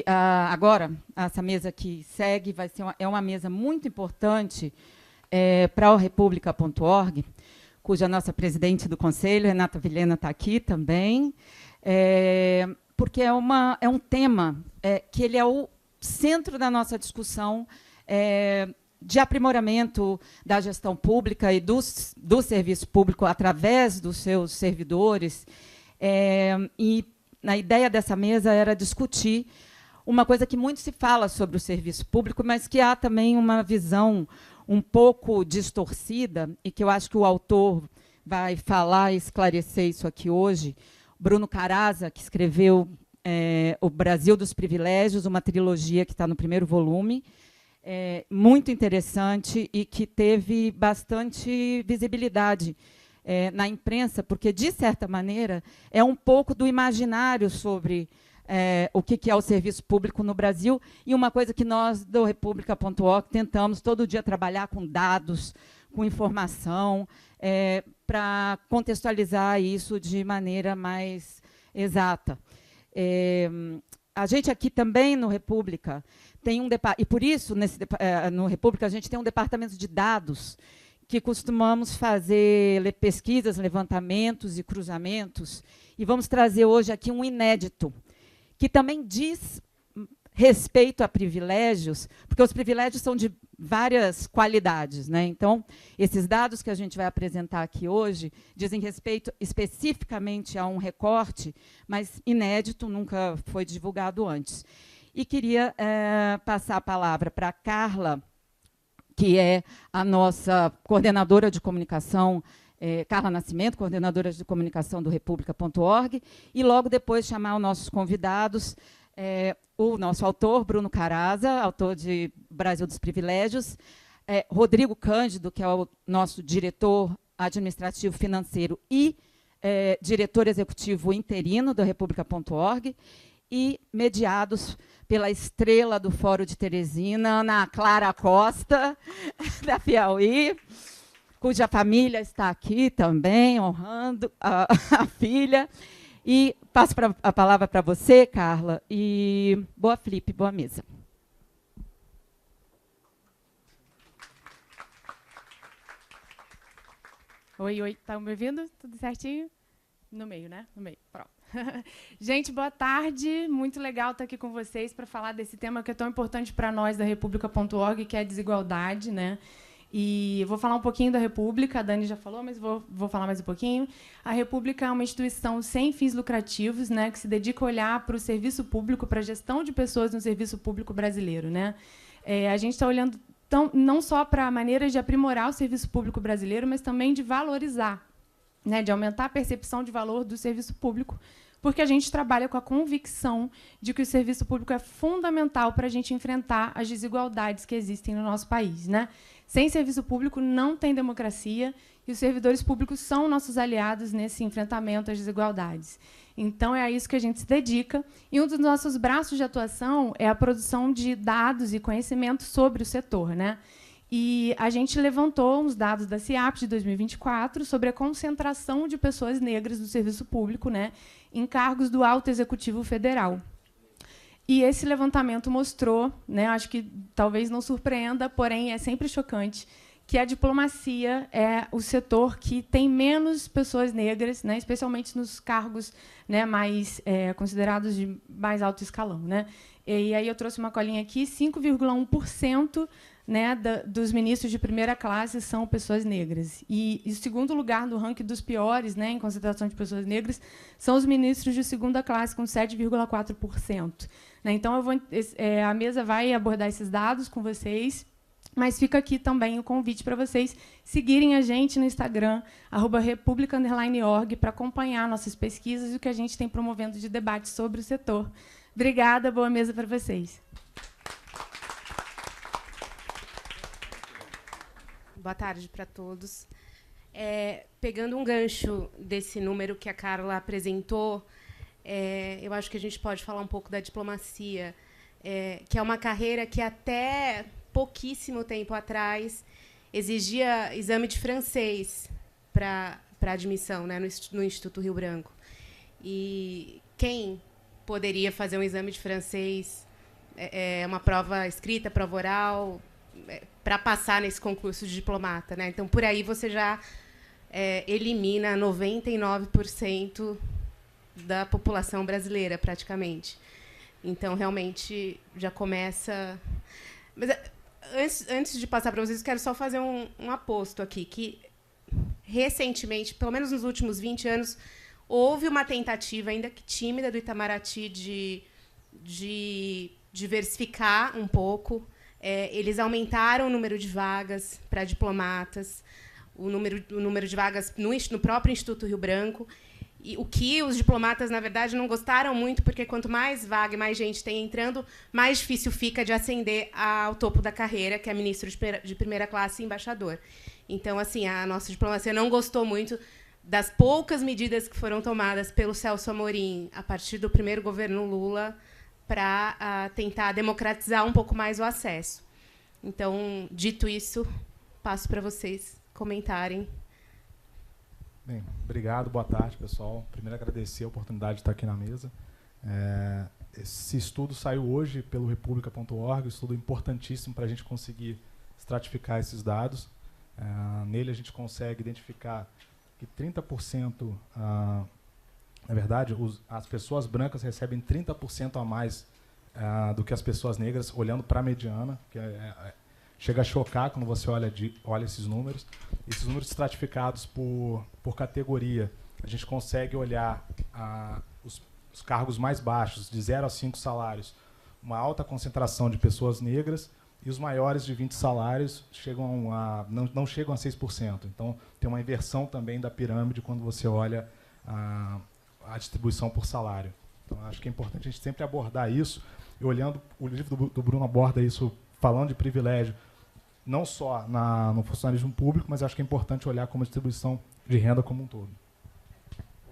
agora, essa mesa que segue é uma mesa muito importante para o República.org, cuja nossa presidente do Conselho, Renata Vilhena, está aqui também, porque é um tema que ele é o centro da nossa discussão de aprimoramento da gestão pública e do serviço público através dos seus servidores. E a ideia dessa mesa era discutir uma coisa que muito se fala sobre o serviço público, mas que há também uma visão um pouco distorcida, e que eu acho que o autor vai falar e esclarecer isso aqui hoje, Bruno Caraza, que escreveu O Brasil dos Privilégios, uma trilogia que está no primeiro volume, muito interessante e que teve bastante visibilidade na imprensa, porque, de certa maneira, é um pouco do imaginário sobre o que é o serviço público no Brasil, e uma coisa que nós, do República.org, tentamos todo dia trabalhar com dados, com informação, para contextualizar isso de maneira mais exata. A gente aqui também, no República, tem e por isso, no República, a gente tem um departamento de dados que costumamos fazer pesquisas, levantamentos e cruzamentos, e vamos trazer hoje aqui um inédito, que também diz respeito a privilégios, porque os privilégios são de várias qualidades, né? Então, esses dados que a gente vai apresentar aqui hoje dizem respeito especificamente a um recorte, mas inédito, nunca foi divulgado antes. E queria passar a palavra para a Carla, que é a nossa coordenadora de comunicação, Carla Nascimento, coordenadora de comunicação do República.org, e logo depois chamar os nossos convidados, o nosso autor, Bruno Caraza, autor de Brasil dos Privilégios, Rodrigo Cândido, que é o nosso diretor administrativo financeiro e diretor executivo interino do República.org, e mediados pela estrela do Fórum de Teresina, Ana Clara Costa, da Piauí, cuja família está aqui também, honrando a filha. E passo a palavra para você, Carla, e boa Felipe, boa mesa. Oi, estão me ouvindo? Tudo certinho? No meio, né? No meio, pronto. Gente, boa tarde. Muito legal estar aqui com vocês para falar desse tema que é tão importante para nós da República.org, que é a desigualdade, né? E eu vou falar um pouquinho da República, a Dani já falou, mas vou falar mais um pouquinho. A República é uma instituição sem fins lucrativos, né, que se dedica a olhar para o serviço público, para a gestão de pessoas no serviço público brasileiro, né? A gente está olhando não só para maneiras de aprimorar o serviço público brasileiro, mas também de valorizar, né, de aumentar a percepção de valor do serviço público, porque a gente trabalha com a convicção de que o serviço público é fundamental para a gente enfrentar as desigualdades que existem no nosso país, né? Sem serviço público não tem democracia, e os servidores públicos são nossos aliados nesse enfrentamento às desigualdades. Então, é a isso que a gente se dedica. E um dos nossos braços de atuação é a produção de dados e conhecimento sobre o setor, né? E a gente levantou uns dados da CIAP de 2024 sobre a concentração de pessoas negras no serviço público, né, em cargos do Alto Executivo Federal. E esse levantamento mostrou, né, acho que talvez não surpreenda, porém é sempre chocante, que a diplomacia é o setor que tem menos pessoas negras, né, especialmente nos cargos, né, mais considerados de mais alto escalão, né? E aí eu trouxe uma colinha aqui, 5,1%, né, dos ministros de primeira classe são pessoas negras. E o segundo lugar no ranking dos piores, né, em concentração de pessoas negras, são os ministros de segunda classe, com 7,4%. Né? Então, a mesa vai abordar esses dados com vocês, mas fica aqui também o convite para vocês seguirem a gente no Instagram, @republica_org, para acompanhar nossas pesquisas e o que a gente tem promovendo de debate sobre o setor. Obrigada, boa mesa para vocês. Boa tarde para todos. Pegando um gancho desse número que a Carla apresentou, eu acho que a gente pode falar um pouco da diplomacia, que é uma carreira que até pouquíssimo tempo atrás exigia exame de francês para admissão, né, no Instituto Rio Branco. E quem poderia fazer um exame de francês uma prova escrita, prova oral, para passar nesse concurso de diplomata, né? Então, por aí você já elimina 99% da população brasileira, praticamente. Então, realmente, já começa... Mas, antes de passar para vocês, quero só fazer um aposto aqui, que, recentemente, pelo menos nos últimos 20 anos, houve uma tentativa, ainda que tímida, do Itamaraty de diversificar um pouco. Eles aumentaram o número de vagas para diplomatas, o número de vagas no próprio Instituto Rio Branco, e o que os diplomatas, na verdade, não gostaram muito, porque quanto mais vaga e mais gente tem entrando, mais difícil fica de ascender ao topo da carreira, que é ministro de primeira classe e embaixador. Então, assim, a nossa diplomacia não gostou muito das poucas medidas que foram tomadas pelo Celso Amorim a partir do primeiro governo Lula para tentar democratizar um pouco mais o acesso. Então, dito isso, passo para vocês comentarem. Bem, obrigado, boa tarde, pessoal. Primeiro, agradecer a oportunidade de estar aqui na mesa. Esse estudo saiu hoje pelo República.org, um estudo importantíssimo para a gente conseguir estratificar esses dados. Nele, a gente consegue identificar que 30%, na verdade, as pessoas brancas recebem 30% a mais do que as pessoas negras, olhando para a mediana, que chega a chocar quando você olha esses números. Esses números estratificados por categoria, a gente consegue olhar os cargos mais baixos, de 0 a 5 salários, uma alta concentração de pessoas negras, e os maiores de 20 salários não chegam a 6%. Então, tem uma inversão também da pirâmide quando você olha a distribuição por salário. Então, acho que é importante a gente sempre abordar isso, e olhando, o livro do Bruno aborda isso, falando de privilégio, não só no funcionalismo público, mas acho que é importante olhar como a distribuição de renda como um todo.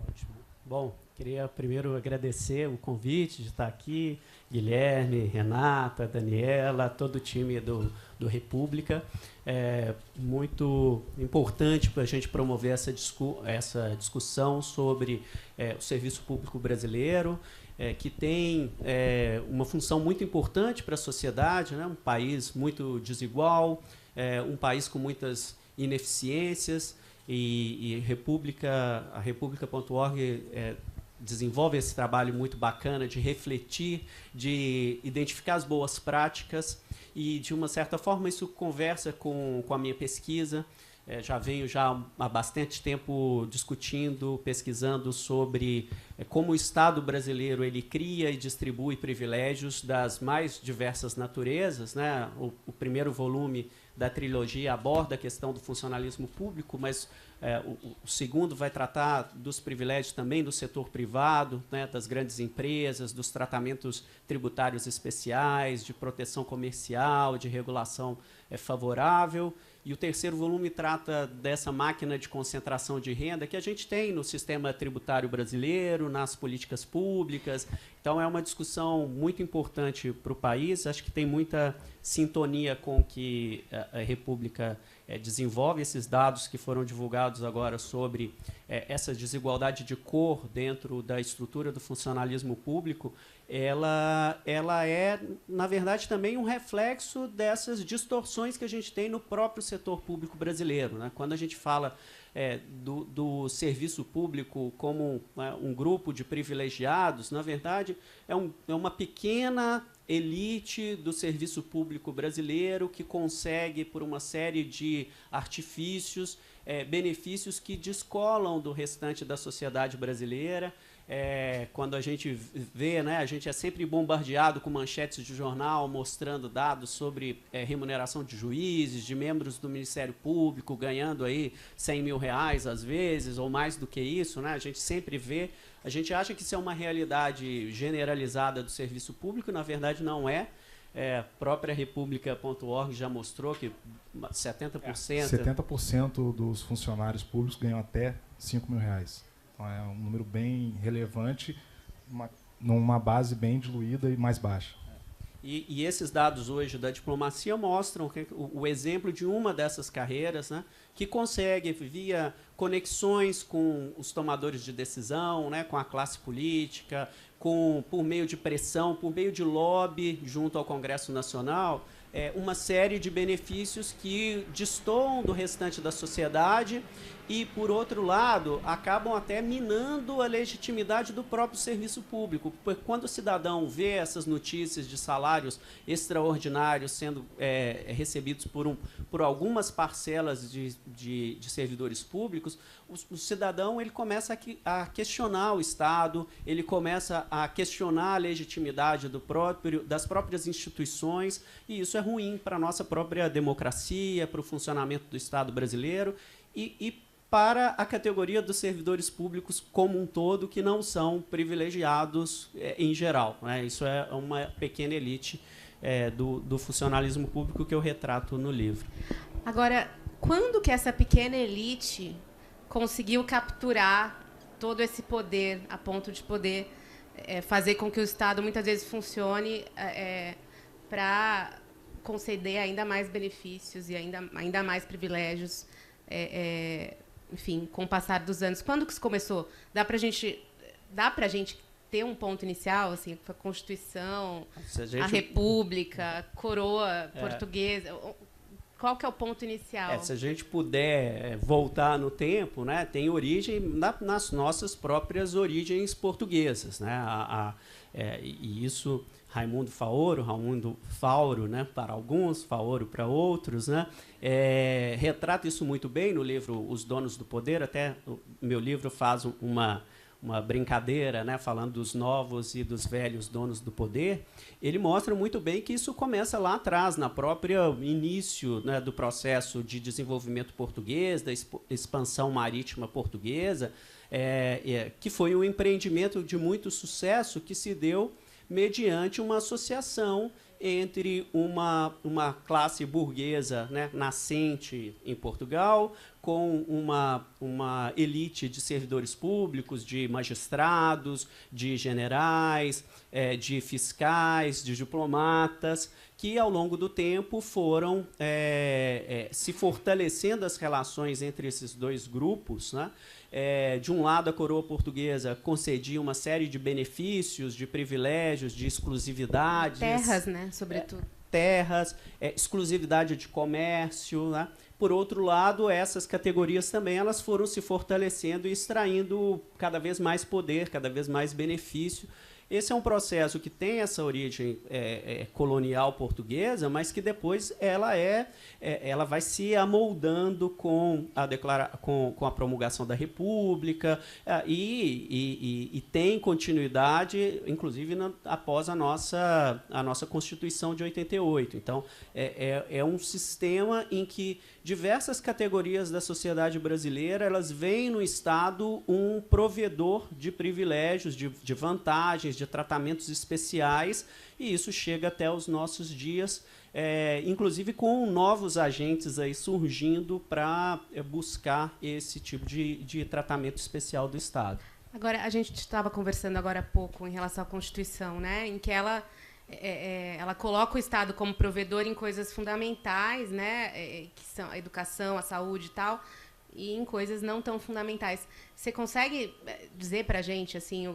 Ótimo. Bom, queria primeiro agradecer o convite de estar aqui, Guilherme, Renata, Daniela, todo o time do República. É muito importante para a gente promover essa discussão sobre o serviço público brasileiro, que tem uma função muito importante para a sociedade, né? Um país muito desigual, um país com muitas ineficiências, e a República.org desenvolve esse trabalho muito bacana de refletir, de identificar as boas práticas, e, de uma certa forma, isso conversa com a minha pesquisa. Já venho há bastante tempo discutindo, pesquisando sobre como o Estado brasileiro ele cria e distribui privilégios das mais diversas naturezas, né? O primeiro volume da trilogia aborda a questão do funcionalismo público, mas o segundo vai tratar dos privilégios também do setor privado, né? Das grandes empresas, dos tratamentos tributários especiais, de proteção comercial, de regulação favorável. E o terceiro volume trata dessa máquina de concentração de renda que a gente tem no sistema tributário brasileiro, nas políticas públicas. Então, é uma discussão muito importante para o país. Acho que tem muita sintonia com que a República desenvolve. Esses dados que foram divulgados agora sobre essa desigualdade de cor dentro da estrutura do funcionalismo público, ela é, na verdade, também um reflexo dessas distorções que a gente tem no próprio setor público brasileiro, né? Quando a gente fala do serviço público como um grupo de privilegiados, na verdade, é uma pequena elite do serviço público brasileiro que consegue, por uma série de artifícios, benefícios que descolam do restante da sociedade brasileira. Quando a gente vê, né, a gente é sempre bombardeado com manchetes de jornal mostrando dados sobre remuneração de juízes, de membros do Ministério Público ganhando aí R$100 mil às vezes, ou mais do que isso, né? A gente sempre vê, a gente acha que isso é uma realidade generalizada do serviço público, na verdade não é. A própria República.org já mostrou que 70%... 70% dos funcionários públicos ganham até R$5 mil. Então, é um número bem relevante, numa base bem diluída e mais baixa. E esses dados hoje da diplomacia mostram o exemplo de uma dessas carreiras, né, que consegue, via conexões com os tomadores de decisão, né, com a classe política, por meio de pressão, por meio de lobby junto ao Congresso Nacional, uma série de benefícios que destoam do restante da sociedade e, por outro lado, acabam até minando a legitimidade do próprio serviço público. Porque quando o cidadão vê essas notícias de salários extraordinários sendo recebidos por algumas parcelas de servidores públicos, o cidadão ele começa a questionar o Estado, ele começa a questionar a legitimidade das próprias instituições, e isso é ruim para a nossa própria democracia, para o funcionamento do Estado brasileiro e para a categoria dos servidores públicos como um todo, que não são privilegiados em geral, né? Isso é uma pequena elite do funcionalismo público que eu retrato no livro. Agora, quando que essa pequena elite conseguiu capturar todo esse poder a ponto de poder fazer com que o Estado muitas vezes funcione para conceder ainda mais benefícios e ainda mais privilégios, enfim, com o passar dos anos? Quando que isso começou? Dá para a gente ter um ponto inicial, assim, a Constituição, a República, a coroa portuguesa? Qual que é o ponto inicial? Se a gente puder voltar no tempo, né, tem origem nas nossas próprias origens portuguesas, né? E isso Raimundo Fauro, né, para alguns, Faoro para outros, né, retrata isso muito bem no livro Os Donos do Poder. Até o meu livro faz uma brincadeira, né, falando dos novos e dos velhos donos do poder. Ele mostra muito bem que isso começa lá atrás, na própria início, né, do processo de desenvolvimento português, da expansão marítima portuguesa, que foi um empreendimento de muito sucesso que se deu mediante uma associação entre uma classe burguesa, né, nascente em Portugal, com uma elite de servidores públicos, de magistrados, de generais, de fiscais, de diplomatas, que, ao longo do tempo, foram se fortalecendo as relações entre esses dois grupos, né? De um lado, a coroa portuguesa concedia uma série de benefícios, de privilégios, de exclusividades. Terras, né, sobretudo. Terras, exclusividade de comércio, né? Por outro lado, essas categorias também elas foram se fortalecendo e extraindo cada vez mais poder, cada vez mais benefício. Esse é um processo que tem essa origem colonial portuguesa, mas que depois ela vai se amoldando com a promulgação da República e tem continuidade, inclusive após a nossa Constituição de 88. Então, é um sistema em que diversas categorias da sociedade brasileira elas veem no Estado um provedor de privilégios, de vantagens, de tratamentos especiais, e isso chega até os nossos dias, inclusive com novos agentes aí surgindo para buscar esse tipo de tratamento especial do Estado. Agora, a gente estava conversando agora há pouco em relação à Constituição, né, em que ela coloca o Estado como provedor em coisas fundamentais, né, que são a educação, a saúde e tal, e em coisas não tão fundamentais. Você consegue dizer para a gente, assim,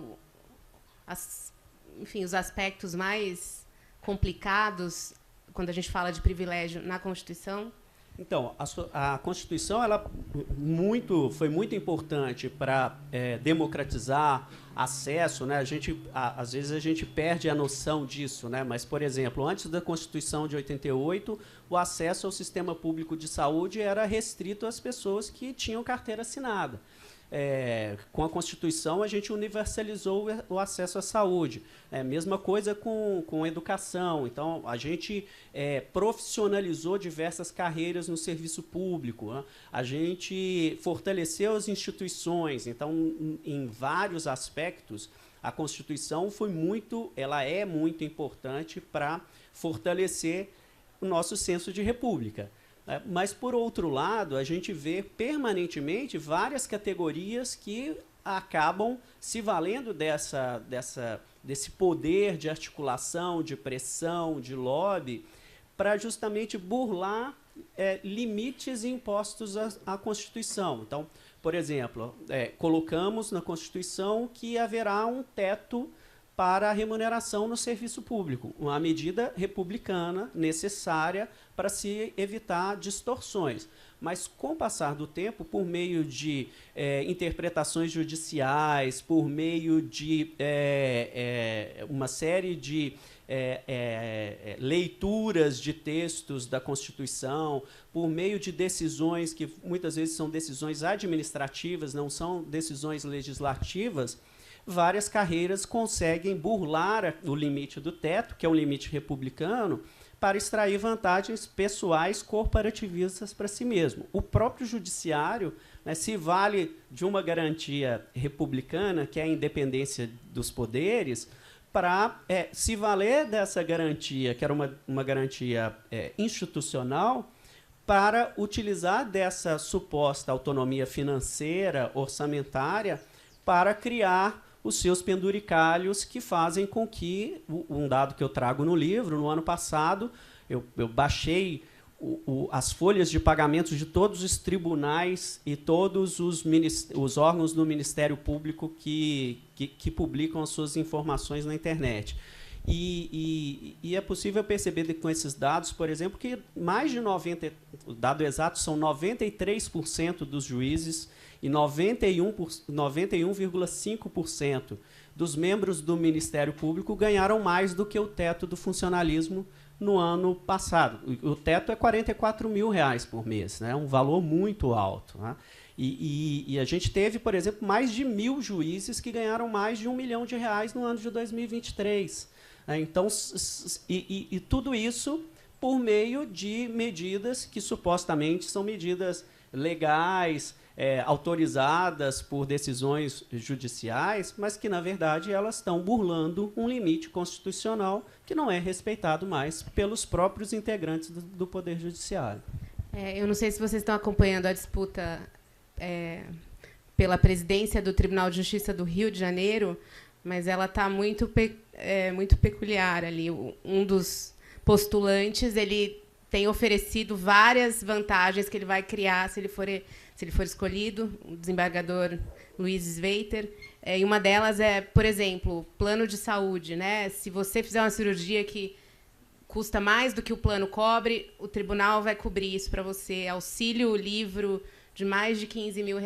enfim, os aspectos mais complicados quando a gente fala de privilégio na Constituição? Então, a Constituição foi muito importante para democratizar acesso, né? Às vezes a gente perde a noção disso, né? Mas, por exemplo, antes da Constituição de 88, o acesso ao sistema público de saúde era restrito às pessoas que tinham carteira assinada. Com a Constituição, a gente universalizou o acesso à saúde. Mesma coisa com a educação. Então, a gente profissionalizou diversas carreiras no serviço público, né? A gente fortaleceu as instituições. Então, em vários aspectos, a Constituição ela é muito importante para fortalecer o nosso senso de república. Mas, por outro lado, a gente vê permanentemente várias categorias que acabam se valendo desse poder de articulação, de pressão, de lobby, para justamente burlar limites impostos à Constituição. Então, Por exemplo, colocamos na Constituição que haverá um teto para a remuneração no serviço público, uma medida republicana necessária para se evitar distorções. Mas, com o passar do tempo, por meio de interpretações judiciais, por meio de uma série de leituras de textos da Constituição, por meio de decisões que muitas vezes são decisões administrativas, não são decisões legislativas, várias carreiras conseguem burlar o limite do teto, que é um limite republicano, para extrair vantagens pessoais corporativistas para si mesmo. O próprio judiciário, né, se vale de uma garantia republicana, que é a independência dos poderes, para se valer dessa garantia, que era uma garantia institucional, para utilizar dessa suposta autonomia financeira, orçamentária, para criar os seus penduricalhos, que fazem com que, um dado que eu trago no livro, no ano passado, eu baixei as folhas de pagamentos de todos os tribunais e todos os órgãos do Ministério Público que publicam as suas informações na internet. E é possível perceber com esses dados, por exemplo, que mais de 90%, o dado exato são 93% dos juízes e 91,5% dos membros do Ministério Público ganharam mais do que o teto do funcionalismo no ano passado. O teto é R$44 mil por mês, né? Um valor muito alto, né? E a gente teve, por exemplo, mais de 1.000 juízes que ganharam mais de R$1 milhão no ano de 2023. Então, tudo isso por meio de medidas que supostamente são medidas legais, autorizadas por decisões judiciais, mas que, na verdade, elas estão burlando um limite constitucional que não é respeitado mais pelos próprios integrantes do Poder Judiciário. Eu não sei se vocês estão acompanhando a disputa pela presidência do Tribunal de Justiça do Rio de Janeiro, mas ela está muito peculiar ali. Um dos postulantes, ele tem oferecido várias vantagens que ele vai criar se ele for escolhido, o desembargador Luiz Sveiter. E uma delas é, por exemplo, plano de saúde, né? Se você fizer uma cirurgia que custa mais do que o plano cobre, o tribunal vai cobrir isso para você. Auxílio livro de mais de R$15 mil,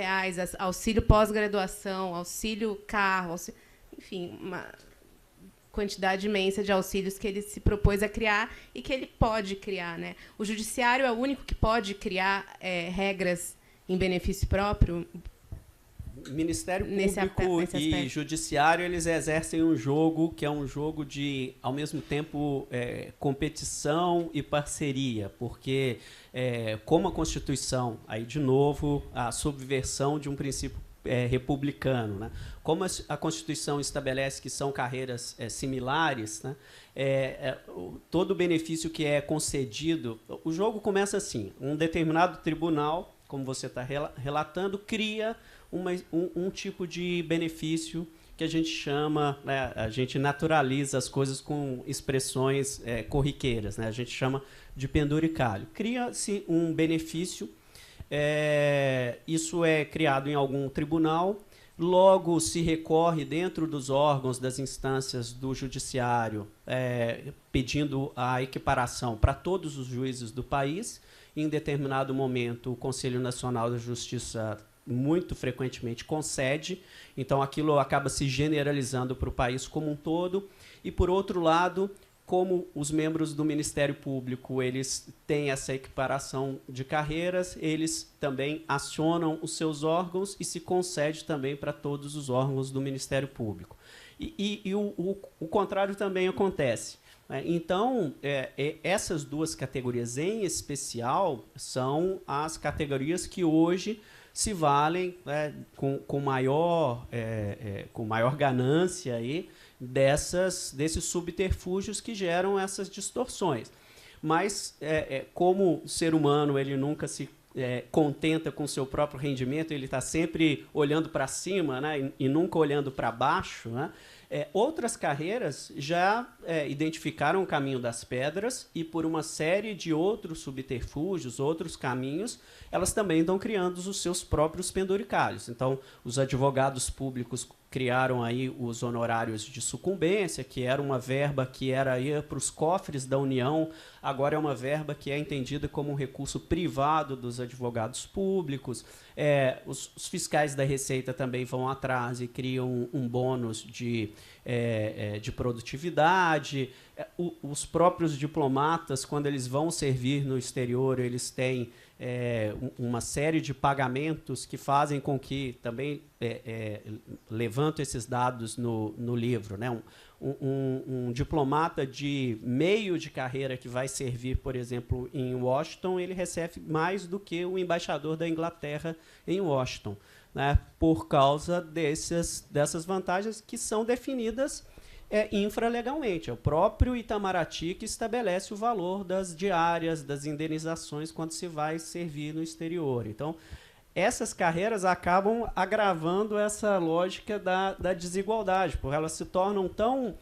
auxílio pós-graduação, auxílio carro, enfim, uma quantidade imensa de auxílios que ele se propôs a criar e que ele pode criar, né? O judiciário é o único que pode criar regras em benefício próprio. Ministério Público e Judiciário, eles exercem um jogo que é um jogo de, ao mesmo tempo, competição e parceria, porque, como a Constituição, aí de novo, a subversão de um princípio republicano, né? Como a Constituição estabelece que são carreiras similares, né? Todo o benefício que é concedido, o jogo começa assim: um determinado tribunal, como você está relatando, cria um tipo de benefício que a gente chama, né, a gente naturaliza as coisas com expressões corriqueiras, né? A gente chama de penduricalho. Cria-se um benefício, isso é criado em algum tribunal, logo se recorre dentro dos órgãos, das instâncias do judiciário, pedindo a equiparação para todos os juízes do país. Em determinado momento, o Conselho Nacional da Justiça muito frequentemente concede, então aquilo acaba se generalizando para o país como um todo. E, por outro lado, como os membros do Ministério Público eles têm essa equiparação de carreiras, eles também acionam os seus órgãos e se concede também para todos os órgãos do Ministério Público. E o contrário também acontece. Então, essas duas categorias em especial são as categorias que hoje se valem, né, com maior ganância aí, desses subterfúgios que geram essas distorções. Mas, como o ser humano ele nunca se contenta com o seu próprio rendimento, ele está sempre olhando para cima, né, e nunca olhando para baixo, né, Outras carreiras já identificaram o caminho das pedras e, por uma série de outros subterfúgios, outros caminhos, elas também estão criando os seus próprios penduricalhos. Então, os advogados públicos criaram aí os honorários de sucumbência, que era uma verba que ia para os cofres da União, agora é uma verba que é entendida como um recurso privado dos advogados públicos. Os fiscais da Receita também vão atrás e criam um bônus de produtividade. Os próprios diplomatas, quando eles vão servir no exterior, eles têm uma série de pagamentos que fazem com que também levanto esses dados no livro, né? Um diplomata de meio de carreira que vai servir, por exemplo, em Washington, ele recebe mais do que o embaixador da Inglaterra em Washington, né? Por causa dessas vantagens que são definidas infralegalmente. É o próprio Itamaraty que estabelece o valor das diárias, das indenizações quando se vai servir no exterior. Então, essas carreiras acabam agravando essa lógica da desigualdade, porque elas se tornam tão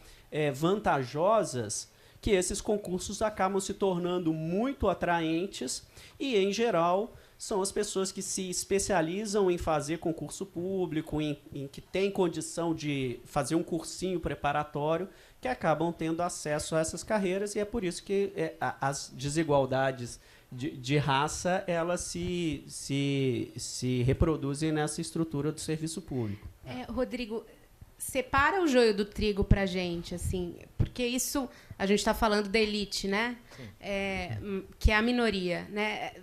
vantajosas que esses concursos acabam se tornando muito atraentes e, em geral, são as pessoas que se especializam em fazer concurso público, em que têm condição de fazer um cursinho preparatório, que acabam tendo acesso a essas carreiras, e é por isso que as desigualdades de raça elas se reproduzem nessa estrutura do serviço público. Rodrigo, separa o joio do trigo para a gente, assim, porque isso a gente está falando da elite, né? Que é a minoria, né?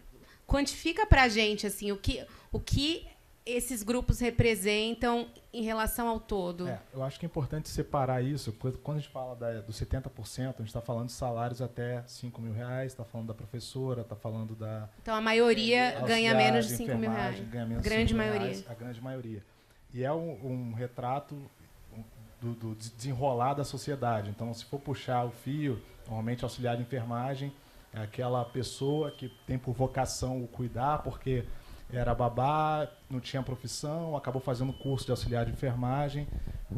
Quantifica para a gente assim, o que esses grupos representam em relação ao todo. Eu acho que é importante separar isso. Quando a gente fala dos 70%, a gente está falando de salários até R$5.000, está falando da professora, está falando da... Então, a maioria ganha menos de R$5.000. Ganha menos grande maioria. Reais, a grande maioria. E é um retrato do desenrolar da sociedade. Então, se for puxar o fio, normalmente auxiliar de enfermagem é aquela pessoa que tem por vocação o cuidar, porque era babá, não tinha profissão, acabou fazendo curso de auxiliar de enfermagem,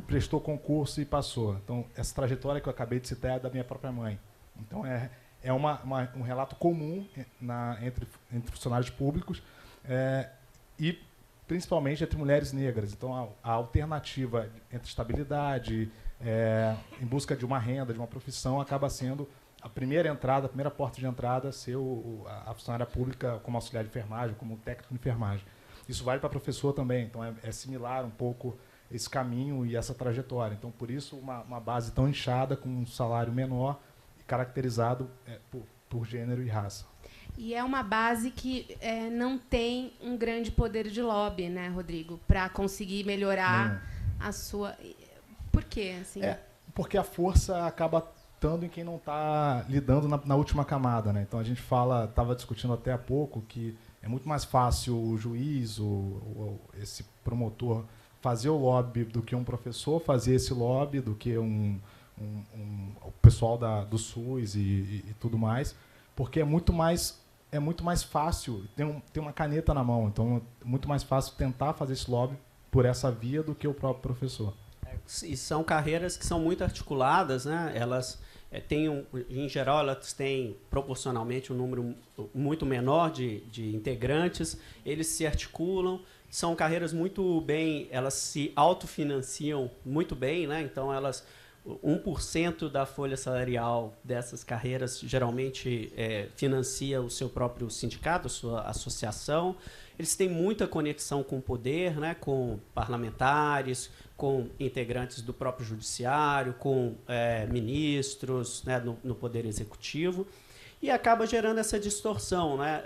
prestou concurso e passou. Então, essa trajetória que eu acabei de citar é da minha própria mãe. Então, é um relato comum entre funcionários públicos e, principalmente, entre mulheres negras. Então, a alternativa entre estabilidade, em busca de uma renda, de uma profissão, acaba sendo a primeira porta de entrada ser a funcionária pública como auxiliar de enfermagem, como técnico de enfermagem. Isso vale para professor também, então é similar um pouco esse caminho e essa trajetória. Então, por isso, uma base tão inchada, com um salário menor e caracterizado por gênero e raça. E é uma base que não tem um grande poder de lobby, né, Rodrigo, para conseguir melhorar a sua... Por quê? Assim? Porque a força acaba em quem não está lidando na última camada, né? Então a gente estava discutindo até há pouco que é muito mais fácil o juiz, esse promotor fazer o lobby do que um professor fazer esse lobby, do que o pessoal do SUS e tudo mais, porque é muito mais fácil, tem uma caneta na mão, então é muito mais fácil tentar fazer esse lobby por essa via do que o próprio professor. E são carreiras que são muito articuladas, né? Elas em geral, elas têm proporcionalmente um número muito menor de integrantes, eles se articulam, são carreiras muito bem, elas se autofinanciam muito bem, né? Então, 1% da folha salarial dessas carreiras geralmente financia o seu próprio sindicato, a sua associação. Eles têm muita conexão com o poder, né? Com parlamentares, com integrantes do próprio judiciário, com ministros, né? no Poder Executivo, e acaba gerando essa distorção, né?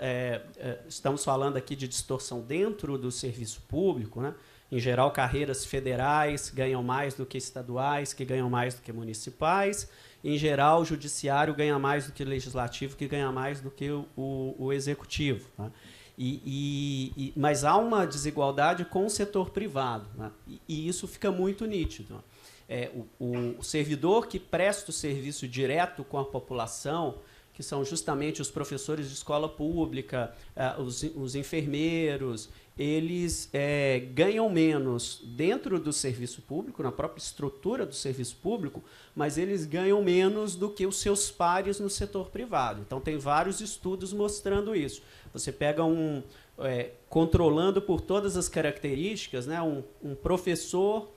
Estamos falando aqui de distorção dentro do serviço público, né? Em geral, carreiras federais ganham mais do que estaduais, que ganham mais do que municipais. Em geral, o judiciário ganha mais do que o legislativo, que ganha mais do que o executivo, né? Mas há uma desigualdade com o setor privado, né? E isso fica muito nítido. O servidor que presta o serviço direto com a população, que são justamente os professores de escola pública, os enfermeiros, eles ganham menos dentro do serviço público, na própria estrutura do serviço público, mas eles ganham menos do que os seus pares no setor privado. Então, tem vários estudos mostrando isso. Você pega controlando por todas as características, né, um professor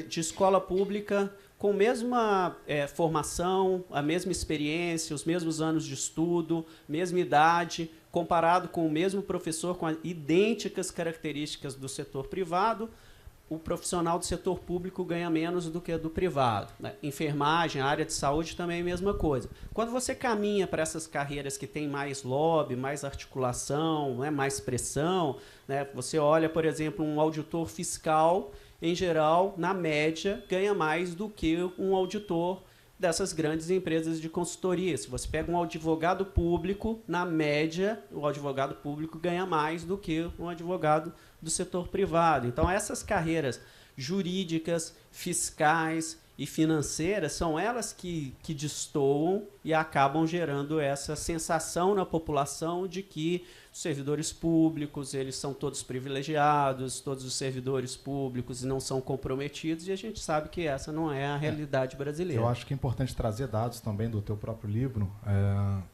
de escola pública com a mesma formação, a mesma experiência, os mesmos anos de estudo, mesma idade, comparado com o mesmo professor com idênticas características do setor privado, o profissional do setor público ganha menos do que do privado, né? Enfermagem, área de saúde também é a mesma coisa. Quando você caminha para essas carreiras que têm mais lobby, mais articulação, né, mais pressão, né, você olha, por exemplo, um auditor fiscal, em geral, na média, ganha mais do que um auditor dessas grandes empresas de consultoria. Se você pega um advogado público, na média, o advogado público ganha mais do que um advogado do setor privado. Então, essas carreiras jurídicas, fiscais e financeiras são elas que destoam e acabam gerando essa sensação na população de que os servidores públicos, eles são todos privilegiados, todos os servidores públicos não são comprometidos, e a gente sabe que essa não é a realidade brasileira. Eu acho que é importante trazer dados também do teu próprio livro.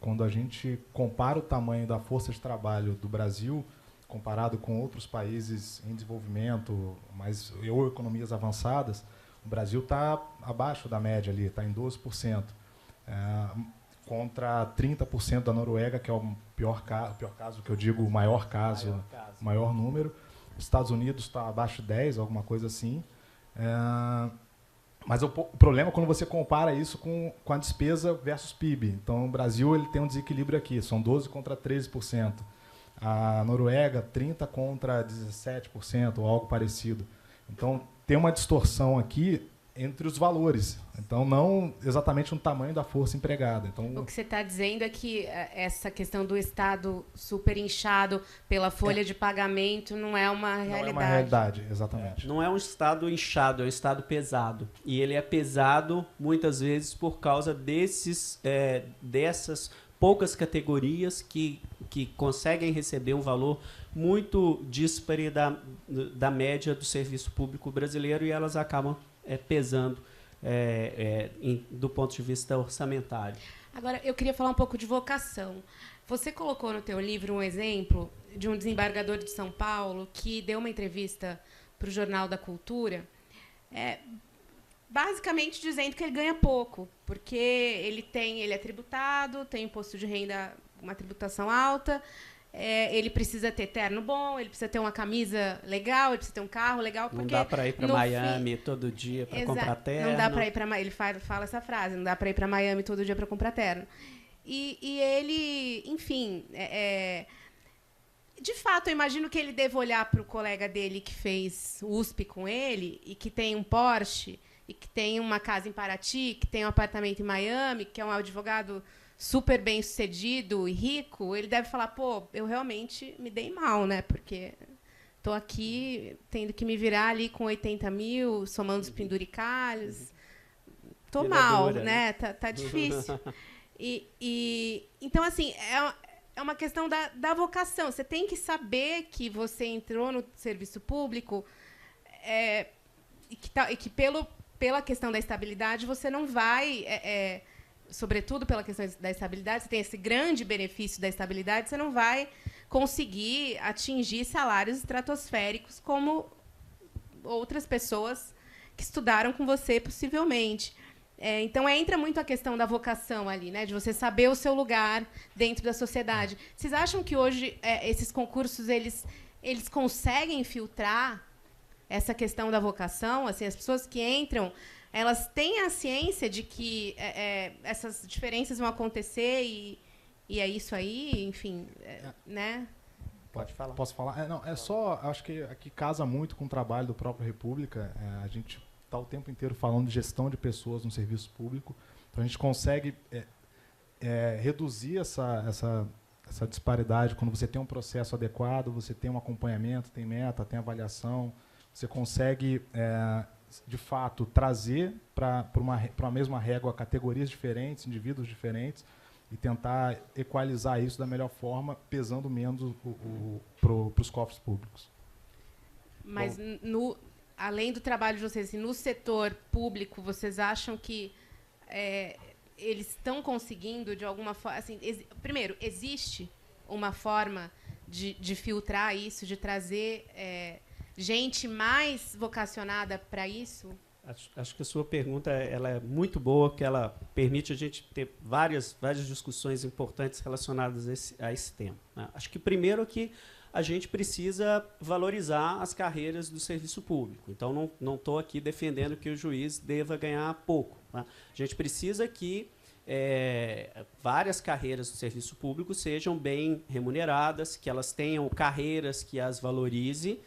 Quando a gente compara o tamanho da força de trabalho do Brasil, comparado com outros países em desenvolvimento, ou economias avançadas, o Brasil está abaixo da média ali, está em 12%. Contra 30% da Noruega, que é o pior caso, que eu digo o maior caso, maior número. Estados Unidos está abaixo de 10%, alguma coisa assim. Mas o problema é quando você compara isso com a despesa versus PIB. Então, o Brasil ele tem um desequilíbrio aqui, são 12% contra 13%. A Noruega, 30% contra 17%, ou algo parecido. Então, tem uma distorção aqui entre os valores. Então, não exatamente no tamanho da força empregada. Então, o que você está dizendo é que essa questão do Estado super inchado pela folha de pagamento não é uma realidade. Não é uma realidade, exatamente. Não é um Estado inchado, é um Estado pesado. E ele é pesado, muitas vezes, por causa dessas poucas categorias que conseguem receber um valor muito díspare da média do serviço público brasileiro, e elas acabam pesando do ponto de vista orçamentário. Agora, eu queria falar um pouco de vocação. Você colocou no teu livro um exemplo de um desembargador de São Paulo que deu uma entrevista para o Jornal da Cultura, basicamente dizendo que ele ganha pouco, porque ele é tributado, tem imposto de renda, uma tributação alta, ele precisa ter terno bom, ele precisa ter uma camisa legal, ele precisa ter um carro legal. Porque não dá para ir para Miami todo dia para comprar terno. Não dá para ir para ele fala essa frase, não dá para ir para Miami todo dia para comprar terno. E ele, enfim, de fato, eu imagino que ele deva olhar para o colega dele que fez USP com ele e que tem um Porsche e que tem uma casa em Paraty, que tem um apartamento em Miami, que é um advogado super bem sucedido e rico. Ele deve falar, eu realmente me dei mal, né? Porque estou aqui tendo que me virar ali com 80 mil, somando os penduricalhos. Estou mal, né? Tá difícil. Então, assim, é uma questão da vocação. Você tem que saber que você entrou no serviço público e que pela questão da estabilidade, você não vai... sobretudo pela questão da estabilidade, você tem esse grande benefício da estabilidade, você não vai conseguir atingir salários estratosféricos como outras pessoas que estudaram com você, possivelmente. Então, entra muito a questão da vocação ali, né? De você saber o seu lugar dentro da sociedade. Vocês acham que hoje esses concursos eles conseguem filtrar essa questão da vocação? Assim, as pessoas que entram, elas têm a ciência de que essas diferenças vão acontecer e é isso aí, enfim, né? Pode falar. Posso falar? Acho que aqui casa muito com o trabalho do próprio República. A gente está o tempo inteiro falando de gestão de pessoas no serviço público. Então, a gente consegue reduzir essa disparidade quando você tem um processo adequado, você tem um acompanhamento, tem meta, tem avaliação, você consegue... de fato, trazer para uma mesma régua categorias diferentes, indivíduos diferentes. e tentar equalizar isso da melhor forma, pesando menos para os cofres públicos. Mas, além do trabalho de vocês, assim, no setor público, vocês acham que eles estão conseguindo, de alguma forma... Assim, primeiro, existe uma forma de filtrar isso, de trazer gente mais vocacionada para isso? Acho que a sua pergunta ela é muito boa, porque ela permite a gente ter várias discussões importantes relacionadas a esse tema, né? Acho que, primeiro, que a gente precisa valorizar as carreiras do serviço público. Então, não estou aqui defendendo que o juiz deva ganhar pouco, né? A gente precisa que várias carreiras do serviço público sejam bem remuneradas, que elas tenham carreiras que as valorize,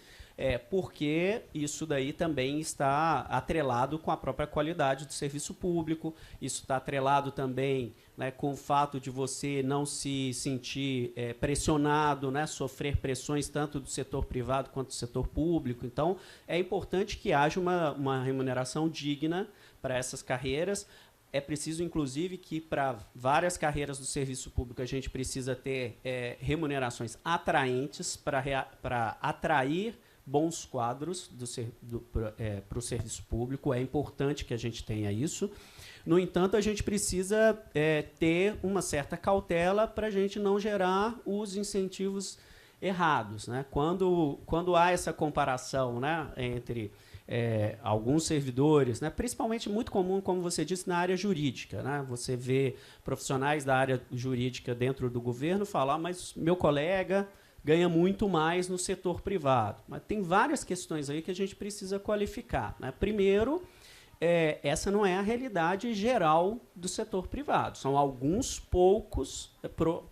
porque isso daí também está atrelado com a própria qualidade do serviço público, isso está atrelado também, né, com o fato de você não se sentir pressionado, né, sofrer pressões tanto do setor privado quanto do setor público. Então, é importante que haja uma remuneração digna para essas carreiras. É preciso, inclusive, que para várias carreiras do serviço público a gente precisa ter remunerações atraentes para atrair bons quadros para o serviço público. É importante que a gente tenha isso. No entanto, a gente precisa ter uma certa cautela para a gente não gerar os incentivos errados, né? Quando há essa comparação, né, entre alguns servidores, né, principalmente muito comum, como você disse, na área jurídica, né? Você vê profissionais da área jurídica dentro do governo falar, mas meu colega ganha muito mais no setor privado. Mas tem várias questões aí que a gente precisa qualificar, né? Primeiro, essa não é a realidade geral do setor privado. São alguns poucos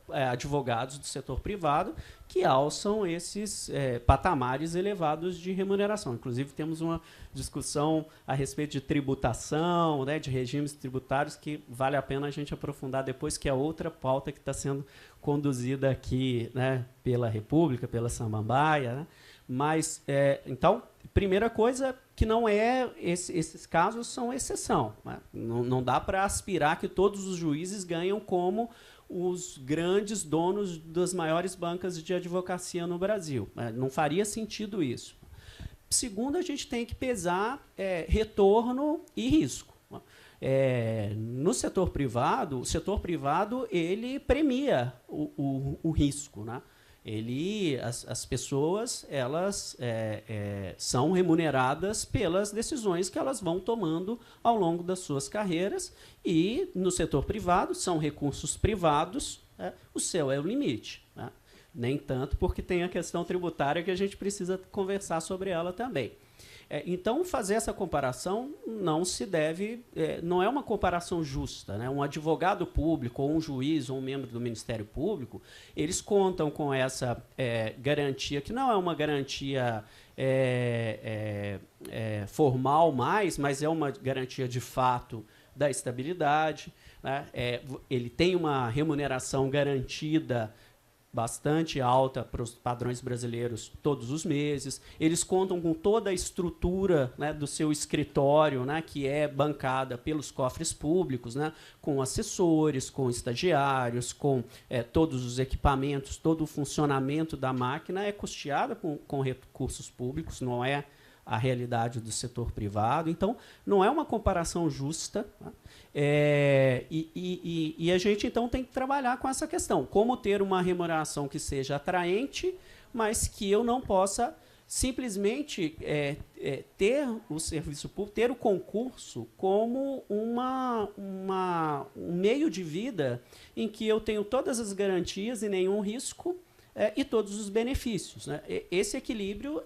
advogados do setor privado que alçam esses patamares elevados de remuneração. Inclusive, temos uma discussão a respeito de tributação, né, de regimes tributários, que vale a pena a gente aprofundar depois, que é outra pauta que está sendo conduzida aqui, né, pela República, pela Samambaia, né? Mas, então, primeira coisa, que não esses casos são exceção, né? Não dá para aspirar que todos os juízes ganham como os grandes donos das maiores bancas de advocacia no Brasil, né? Não faria sentido isso. Segundo, a gente tem que pesar retorno e risco. No setor privado, o setor privado ele premia o risco, né? As pessoas elas são remuneradas pelas decisões que elas vão tomando ao longo das suas carreiras, e no setor privado são recursos privados, o céu é o limite, né? Nem tanto, porque tem a questão tributária que a gente precisa conversar sobre ela também. Então, fazer essa comparação não se deve, não é uma comparação justa, né? Um advogado público, ou um juiz, ou um membro do Ministério Público, eles contam com essa garantia, que não é uma garantia formal mais, mas é uma garantia de fato da estabilidade, né? Ele tem uma remuneração garantida bastante alta para os padrões brasileiros todos os meses. Eles contam com toda a estrutura, né, do seu escritório, né, que é bancada pelos cofres públicos, né, com assessores, com estagiários, com todos os equipamentos, todo o funcionamento da máquina é custeado com recursos públicos, não é a realidade do setor privado. Então, não é uma comparação justa, né? E a gente, então, tem que trabalhar com essa questão. Como ter uma remuneração que seja atraente, mas que eu não possa simplesmente ter o serviço público, ter o concurso como um meio de vida em que eu tenho todas as garantias e nenhum risco, e todos os benefícios, né? Esse equilíbrio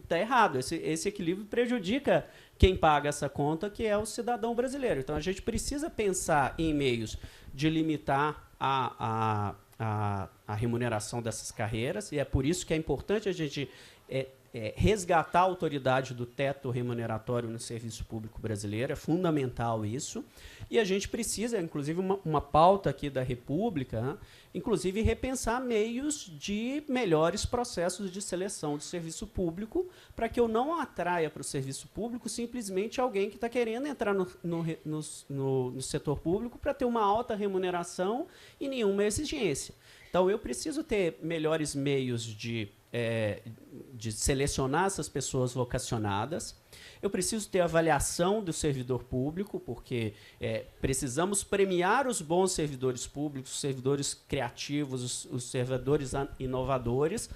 está errado. Esse equilíbrio prejudica quem paga essa conta, que é o cidadão brasileiro. Então, a gente precisa pensar em meios de limitar a remuneração dessas carreiras, e é por isso que é importante a gente resgatar a autoridade do teto remuneratório no serviço público brasileiro, é fundamental isso, e a gente precisa, inclusive uma pauta aqui da República, né, inclusive repensar meios de melhores processos de seleção de serviço público, para que eu não atraia para o serviço público simplesmente alguém que está querendo entrar no setor público para ter uma alta remuneração e nenhuma exigência. Então, eu preciso ter melhores meios de selecionar essas pessoas vocacionadas. Eu preciso ter avaliação do servidor público, porque precisamos premiar os bons servidores públicos, os servidores criativos, os servidores inovadores,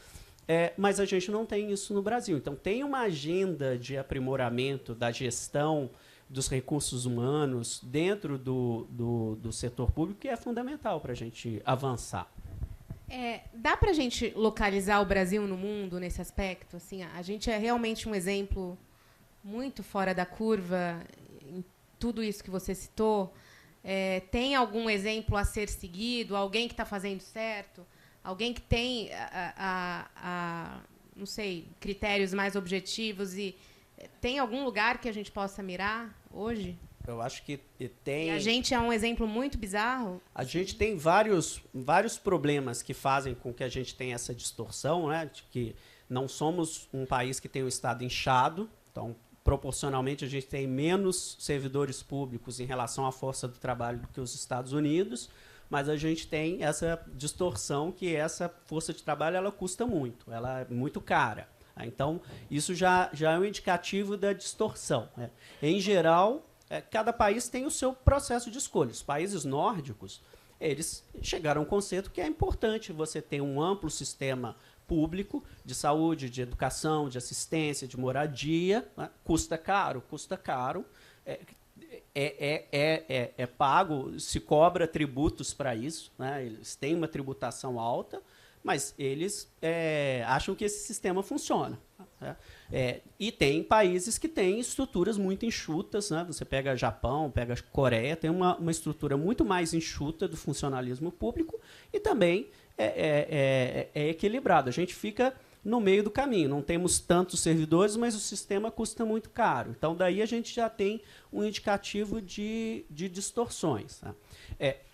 mas a gente não tem isso no Brasil. Então, tem uma agenda de aprimoramento da gestão dos recursos humanos dentro do setor público que é fundamental para a gente avançar. Dá para a gente localizar o Brasil no mundo nesse aspecto? Assim, a gente é realmente um exemplo muito fora da curva em tudo isso que você citou. Tem algum exemplo a ser seguido? Alguém que está fazendo certo? Alguém que tem, não sei, critérios mais objetivos? E tem algum lugar que a gente possa mirar hoje? Eu acho que tem... E a gente é um exemplo muito bizarro? A gente tem vários problemas que fazem com que a gente tenha essa distorção, né, de que não somos um país que tem um Estado inchado, então, proporcionalmente, a gente tem menos servidores públicos em relação à força do trabalho do que os Estados Unidos, mas a gente tem essa distorção que essa força de trabalho ela custa muito, ela é muito cara. Então, isso já é um indicativo da distorção, né. Em geral, cada país tem o seu processo de escolha. Os países nórdicos, eles chegaram a um conceito que é importante você ter um amplo sistema público de saúde, de educação, de assistência, de moradia, né? Custa caro, é pago, se cobra tributos para isso, né? Eles têm uma tributação alta, mas eles acham que esse sistema funciona. Né? E tem países que têm estruturas muito enxutas, né? Você pega Japão, pega Coreia, tem uma estrutura muito mais enxuta do funcionalismo público e também é equilibrado. A gente fica no meio do caminho, não temos tantos servidores, mas o sistema custa muito caro. Então, daí a gente já tem um indicativo de distorções. Tá?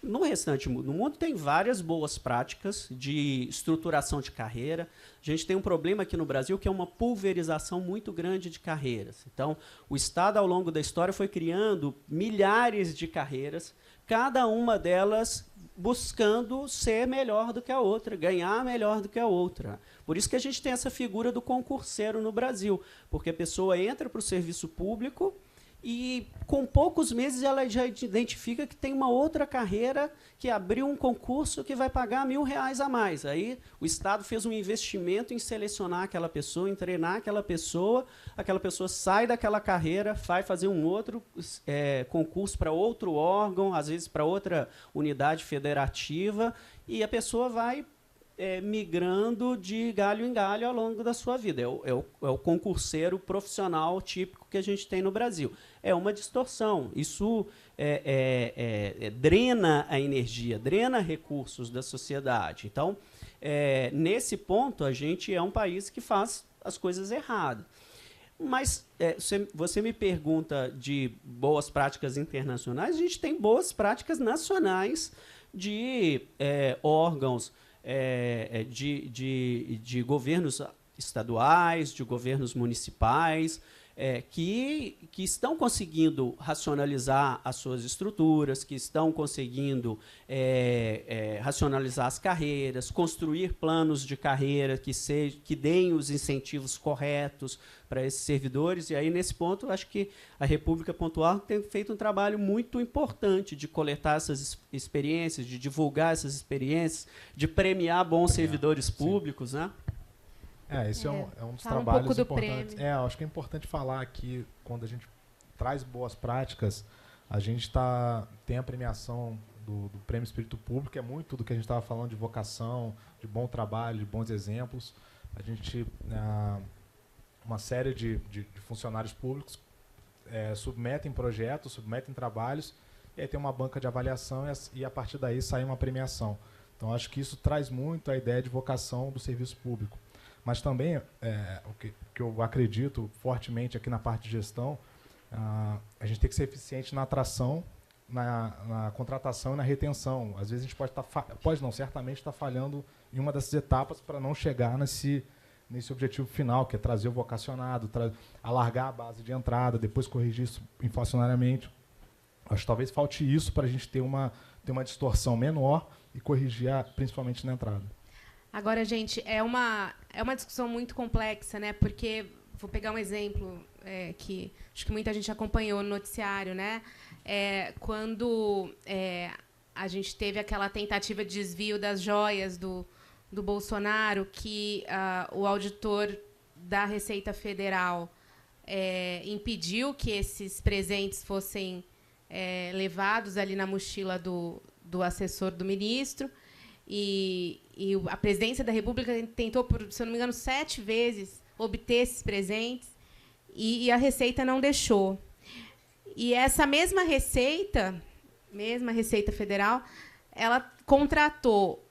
No restante do mundo, tem várias boas práticas de estruturação de carreira. A gente tem um problema aqui no Brasil, que é uma pulverização muito grande de carreiras. Então, o Estado, ao longo da história, foi criando milhares de carreiras, cada uma delas buscando ser melhor do que a outra, ganhar melhor do que a outra. Por isso que a gente tem essa figura do concurseiro no Brasil, porque a pessoa entra para o serviço público e, com poucos meses, ela já identifica que tem uma outra carreira que abriu um concurso que vai pagar R$1.000 a mais. Aí o Estado fez um investimento em selecionar aquela pessoa, em treinar aquela pessoa sai daquela carreira, vai fazer um outro concurso para outro órgão, às vezes para outra unidade federativa, e a pessoa vai migrando de galho em galho ao longo da sua vida. É o concurseiro profissional típico que a gente tem no Brasil. É uma distorção. Isso drena a energia, drena recursos da sociedade. Então, nesse ponto, a gente é um país que faz as coisas erradas. Mas você me pergunta de boas práticas internacionais, a gente tem boas práticas nacionais de órgãos de governos estaduais, de governos municipais, que estão conseguindo racionalizar as suas estruturas, que estão conseguindo racionalizar as carreiras, construir planos de carreira que deem os incentivos corretos para esses servidores. E aí, nesse ponto, eu acho que a República.org tem feito um trabalho muito importante de coletar essas experiências, de divulgar essas experiências, de premiar bons servidores públicos, né? Esse é um dos fala trabalhos um pouco do importantes. prêmio. Eu acho que é importante falar aqui, quando a gente traz boas práticas, a gente tem a premiação do Prêmio Espírito Público, que é muito do que a gente estava falando de vocação, de bom trabalho, de bons exemplos. A gente, uma série de funcionários públicos submetem projetos, submetem trabalhos, e aí tem uma banca de avaliação e a partir daí sai uma premiação. Então, acho que isso traz muito a ideia de vocação do serviço público. Mas também, o que eu acredito fortemente aqui na parte de gestão, a gente tem que ser eficiente na atração, na contratação e na retenção. Às vezes a gente certamente está falhando em uma dessas etapas para não chegar nesse objetivo final, que é trazer o vocacionado, alargar a base de entrada, depois corrigir isso inflacionariamente. Acho que talvez falte isso para a gente ter uma distorção menor e corrigir principalmente na entrada. Agora, gente, é uma discussão muito complexa, né? Porque, vou pegar um exemplo que acho que muita gente acompanhou no noticiário, né? Quando a gente teve aquela tentativa de desvio das joias do Bolsonaro, que o auditor da Receita Federal impediu que esses presentes fossem levados ali na mochila do assessor do ministro, e a presidência da República tentou, se eu não me engano, 7 vezes obter esses presentes, e a Receita não deixou. E essa mesma Receita Federal, ela contratou,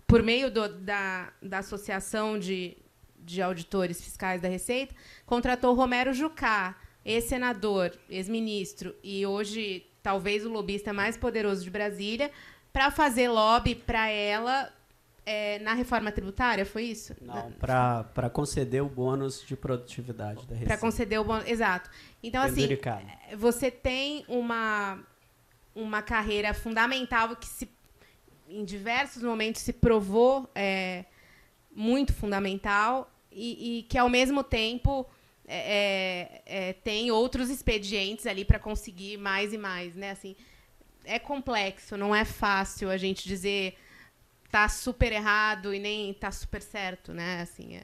por meio da Associação de Auditores Fiscais da Receita, contratou o Romero Jucá, ex-senador, ex-ministro, e hoje talvez o lobista mais poderoso de Brasília, para fazer lobby para ela na reforma tributária, foi isso? Não, para conceder o bônus de produtividade da Receita. Para conceder o bônus, exato. Então, assim, você tem uma carreira fundamental que em diversos momentos se provou muito fundamental e que, ao mesmo tempo, tem outros expedientes ali para conseguir mais e mais, né? Assim, é complexo, não é fácil a gente dizer tá super errado e nem tá super certo, né? Assim,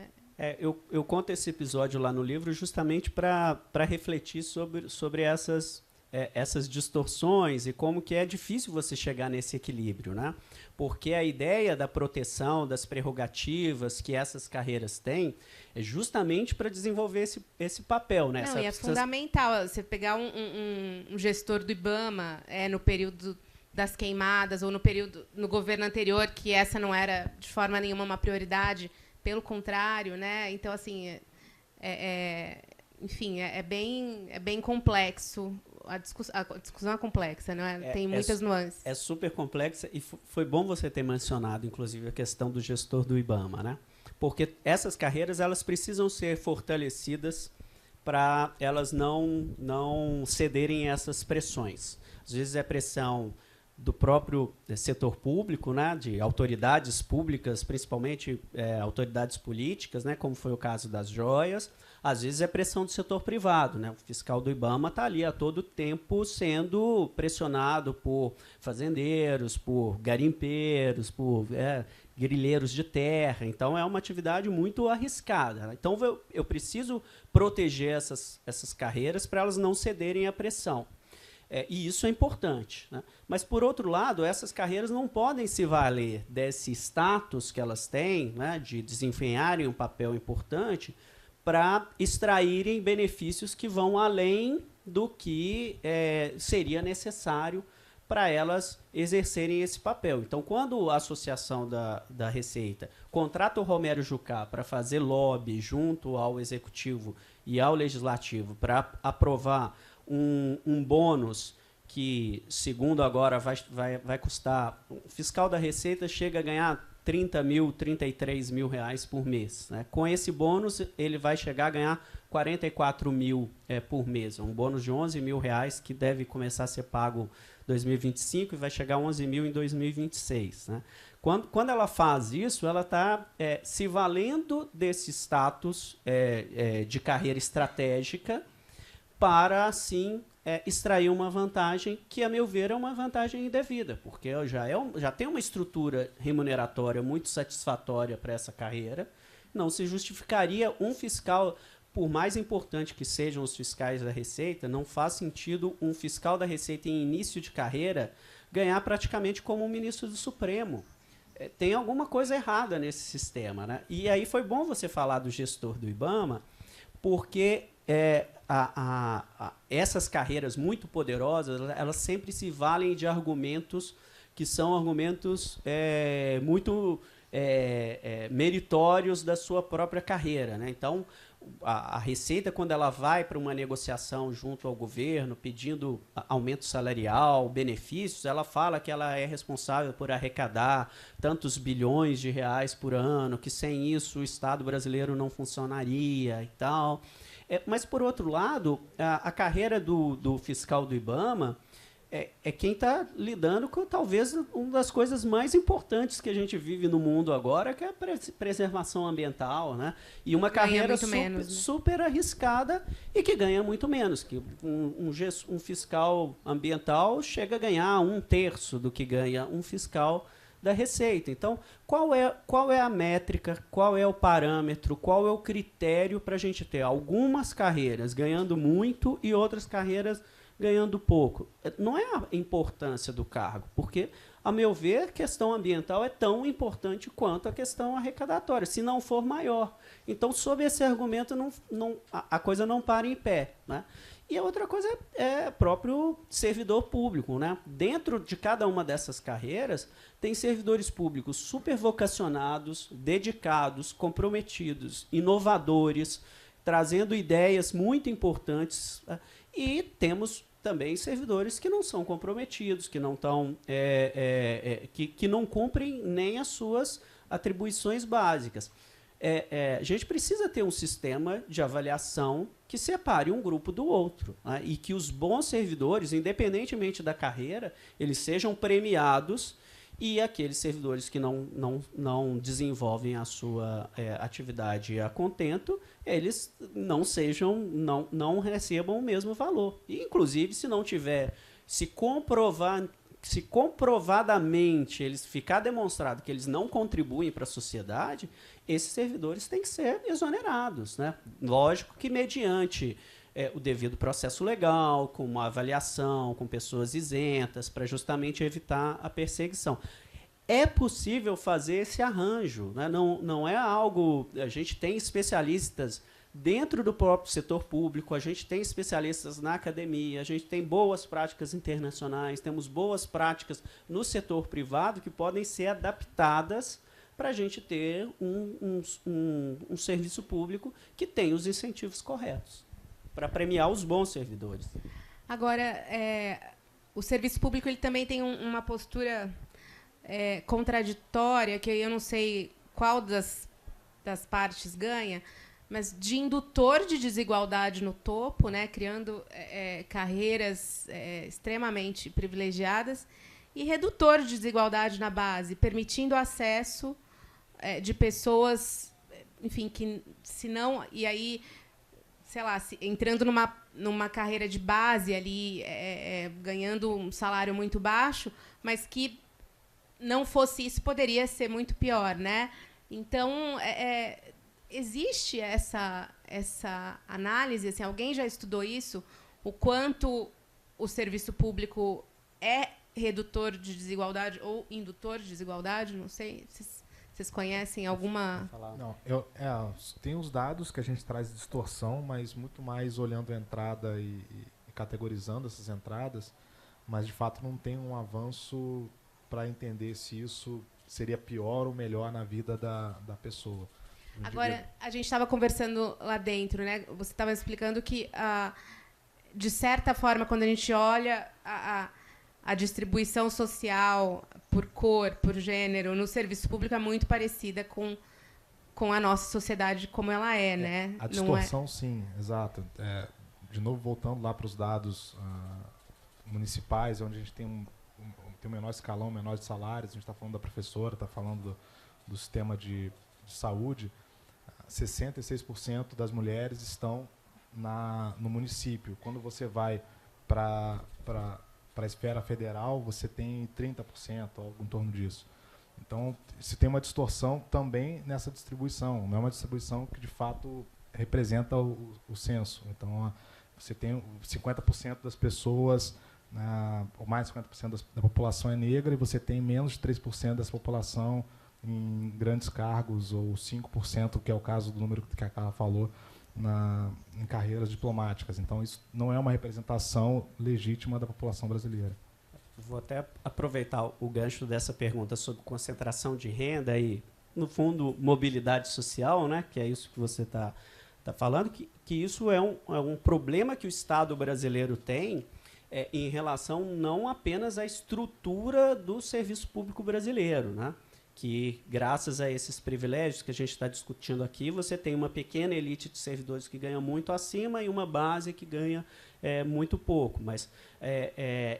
eu conto esse episódio lá no livro justamente para refletir sobre essas distorções e como que é difícil você chegar nesse equilíbrio, né? Porque a ideia da proteção das prerrogativas que essas carreiras têm é justamente para desenvolver esse papel, né? Não, e é fundamental você pegar um gestor do IBAMA no período das queimadas ou no governo anterior, que essa não era de forma nenhuma uma prioridade, pelo contrário, né? Então, assim, enfim, é bem complexo. A discussão é complexa, não é? Tem muitas nuances. É super complexa e foi bom você ter mencionado, inclusive, a questão do gestor do IBAMA, né? Porque essas carreiras elas precisam ser fortalecidas para elas não cederem a essas pressões. Às vezes é pressão do próprio setor público, né, de autoridades públicas, principalmente autoridades políticas, né, como foi o caso das joias. Às vezes é pressão do setor privado, né? O fiscal do IBAMA está ali a todo tempo sendo pressionado por fazendeiros, por garimpeiros, por grileiros de terra. Então, é uma atividade muito arriscada, né? Então, eu preciso proteger essas carreiras para elas não cederem à pressão. E isso é importante, né? Mas, por outro lado, essas carreiras não podem se valer desse status que elas têm, né, de desempenharem um papel importante para extraírem benefícios que vão além do que seria necessário para elas exercerem esse papel. Então, quando a Associação da Receita contrata o Romero Jucá para fazer lobby junto ao Executivo e ao Legislativo para aprovar um bônus que, segundo agora, vai custar... O fiscal da Receita chega a ganhar 30 mil, 33 mil reais por mês, né? Com esse bônus, ele vai chegar a ganhar 44 mil por mês. Um bônus de 11 mil reais que deve começar a ser pago em 2025 e vai chegar a 11 mil em 2026. Né? Quando ela faz isso, ela está se valendo desse status de carreira estratégica para, assim, extrair uma vantagem que, a meu ver, é uma vantagem indevida, porque já tem uma estrutura remuneratória muito satisfatória para essa carreira. Não se justificaria um fiscal, por mais importante que sejam os fiscais da Receita, não faz sentido um fiscal da Receita em início de carreira ganhar praticamente como um ministro do Supremo. Tem alguma coisa errada nesse sistema, né? E aí foi bom você falar do gestor do IBAMA, porque essas carreiras muito poderosas, elas sempre se valem de argumentos que são argumentos muito meritórios da sua própria carreira, né? Então, a Receita, quando ela vai para uma negociação junto ao governo, pedindo aumento salarial, benefícios, ela fala que ela é responsável por arrecadar tantos bilhões de reais por ano, que sem isso o Estado brasileiro não funcionaria e tal. Mas, por outro lado, a carreira do fiscal do IBAMA é quem está lidando com talvez uma das coisas mais importantes que a gente vive no mundo agora, que é a preservação ambiental, né? E uma carreira super arriscada e que ganha muito menos. Que um fiscal ambiental chega a ganhar 1/3 do que ganha um fiscal da Receita. Então, qual é a métrica, qual é o parâmetro, qual é o critério para a gente ter algumas carreiras ganhando muito e outras carreiras ganhando pouco? Não é a importância do cargo, porque, a meu ver, a questão ambiental é tão importante quanto a questão arrecadatória, se não for maior. Então, sob esse argumento, a coisa não para em pé, né? E a outra coisa é próprio servidor público, né? Dentro de cada uma dessas carreiras, tem servidores públicos super vocacionados, dedicados, comprometidos, inovadores, trazendo ideias muito importantes, e temos também servidores que não são comprometidos, que não estão, que não cumprem nem as suas atribuições básicas. A gente precisa ter um sistema de avaliação que separe um grupo do outro, né? E que os bons servidores, independentemente da carreira, eles sejam premiados, e aqueles servidores que não desenvolvem a sua atividade a contento, eles não recebam o mesmo valor. E, inclusive, se não tiver, se comprovadamente eles ficar demonstrado que eles não contribuem para a sociedade, esses servidores têm que ser exonerados, né? Lógico que mediante o devido processo legal, com uma avaliação, com pessoas isentas, para justamente evitar a perseguição. É possível fazer esse arranjo, né? Não é algo... A gente tem especialistas dentro do próprio setor público, a gente tem especialistas na academia, a gente tem boas práticas internacionais, temos boas práticas no setor privado que podem ser adaptadas para a gente ter um serviço público que tenha os incentivos corretos, para premiar os bons servidores. Agora, o serviço público ele também tem uma postura contraditória, que eu não sei qual das partes ganha, mas de indutor de desigualdade no topo, né, criando carreiras extremamente privilegiadas, e redutor de desigualdade na base, permitindo acesso de pessoas, enfim, que se não... E aí, sei lá, entrando numa carreira de base ali, ganhando um salário muito baixo, mas que não fosse isso, poderia ser muito pior, né? Então, existe essa análise, assim, alguém já estudou isso, o quanto o serviço público é redutor de desigualdade ou indutor de desigualdade? Não sei, vocês conhecem alguma... Não, tem os dados que a gente traz de distorção, mas muito mais olhando a entrada e categorizando essas entradas, mas, de fato, não tem um avanço para entender se isso seria pior ou melhor na vida da pessoa. Agora, a gente estava conversando lá dentro, né? Você estava explicando que, de certa forma, quando a gente olha a distribuição social por cor, por gênero, no serviço público é muito parecida com a nossa sociedade como ela é, né? A distorção, sim, exato. De novo, voltando lá para os dados municipais, onde a gente tem um menor escalão, menor de salários, a gente está falando da professora, está falando do sistema de saúde, 66% das mulheres estão no município. Quando você vai para a esfera federal, você tem 30%, algo em torno disso. Então, se tem uma distorção também nessa distribuição, não é uma distribuição que, de fato, representa o censo. Então, você tem 50% das pessoas, ou mais de 50% da população é negra, e você tem menos de 3% dessa população em grandes cargos, ou 5%, que é o caso do número que a Carla falou, em carreiras diplomáticas. Então, isso não é uma representação legítima da população brasileira. Vou até aproveitar o gancho dessa pergunta sobre concentração de renda e no fundo, mobilidade social, né, que é isso que você está falando, que isso é um problema que o Estado brasileiro tem em relação não apenas à estrutura do serviço público brasileiro, né, que, graças a esses privilégios que a gente está discutindo aqui, você tem uma pequena elite de servidores que ganha muito acima e uma base que ganha muito pouco. Mas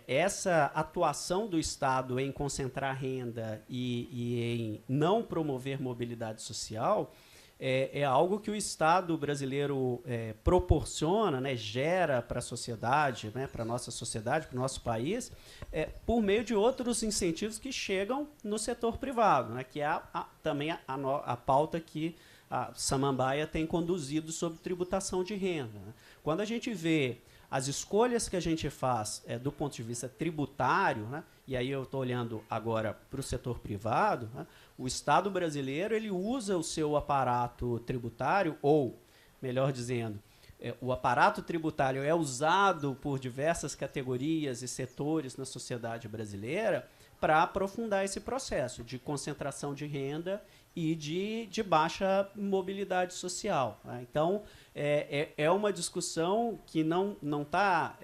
essa atuação do Estado em concentrar renda e em não promover mobilidade social é algo que o Estado brasileiro proporciona, né, gera para a sociedade, né, para a nossa sociedade, para o nosso país, por meio de outros incentivos que chegam no setor privado, né, que é também a pauta que a Samambaia tem conduzido sobre tributação de renda, né. Quando a gente vê as escolhas que a gente faz do ponto de vista tributário, né, e aí eu estou olhando agora para o setor privado, né, o Estado brasileiro ele usa o seu aparato tributário, ou, melhor dizendo, o aparato tributário é usado por diversas categorias e setores na sociedade brasileira para aprofundar esse processo de concentração de renda e de baixa mobilidade social, né? Então, é uma discussão que não está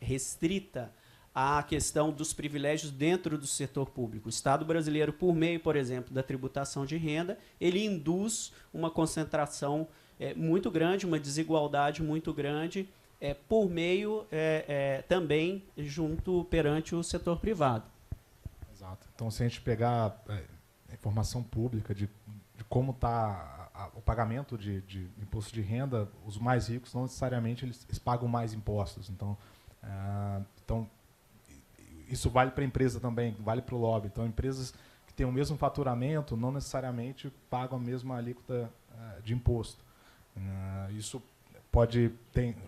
restrita à questão dos privilégios dentro do setor público. O Estado brasileiro, por meio, por exemplo, da tributação de renda, ele induz uma concentração muito grande, uma desigualdade muito grande, por meio também junto perante o setor privado. Exato. Então, se a gente pegar a informação pública de como está o pagamento de imposto de renda, os mais ricos não necessariamente eles pagam mais impostos. Então, isso vale para a empresa também, vale para o lobby. Então, empresas que têm o mesmo faturamento não necessariamente pagam a mesma alíquota de imposto. Isso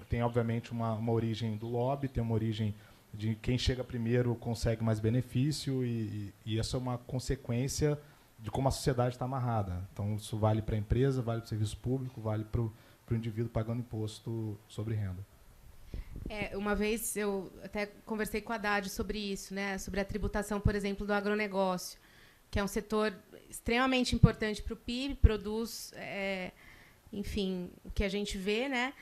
tem obviamente uma origem do lobby, tem uma origem de quem chega primeiro consegue mais benefício e essa é uma consequência de como a sociedade está amarrada. Então, isso vale para a empresa, vale para o serviço público, vale para o indivíduo pagando imposto sobre renda. Uma vez eu até conversei com a Haddad sobre isso, né, sobre a tributação, por exemplo, do agronegócio, que é um setor extremamente importante para o PIB, produz, enfim, o que a gente vê, né,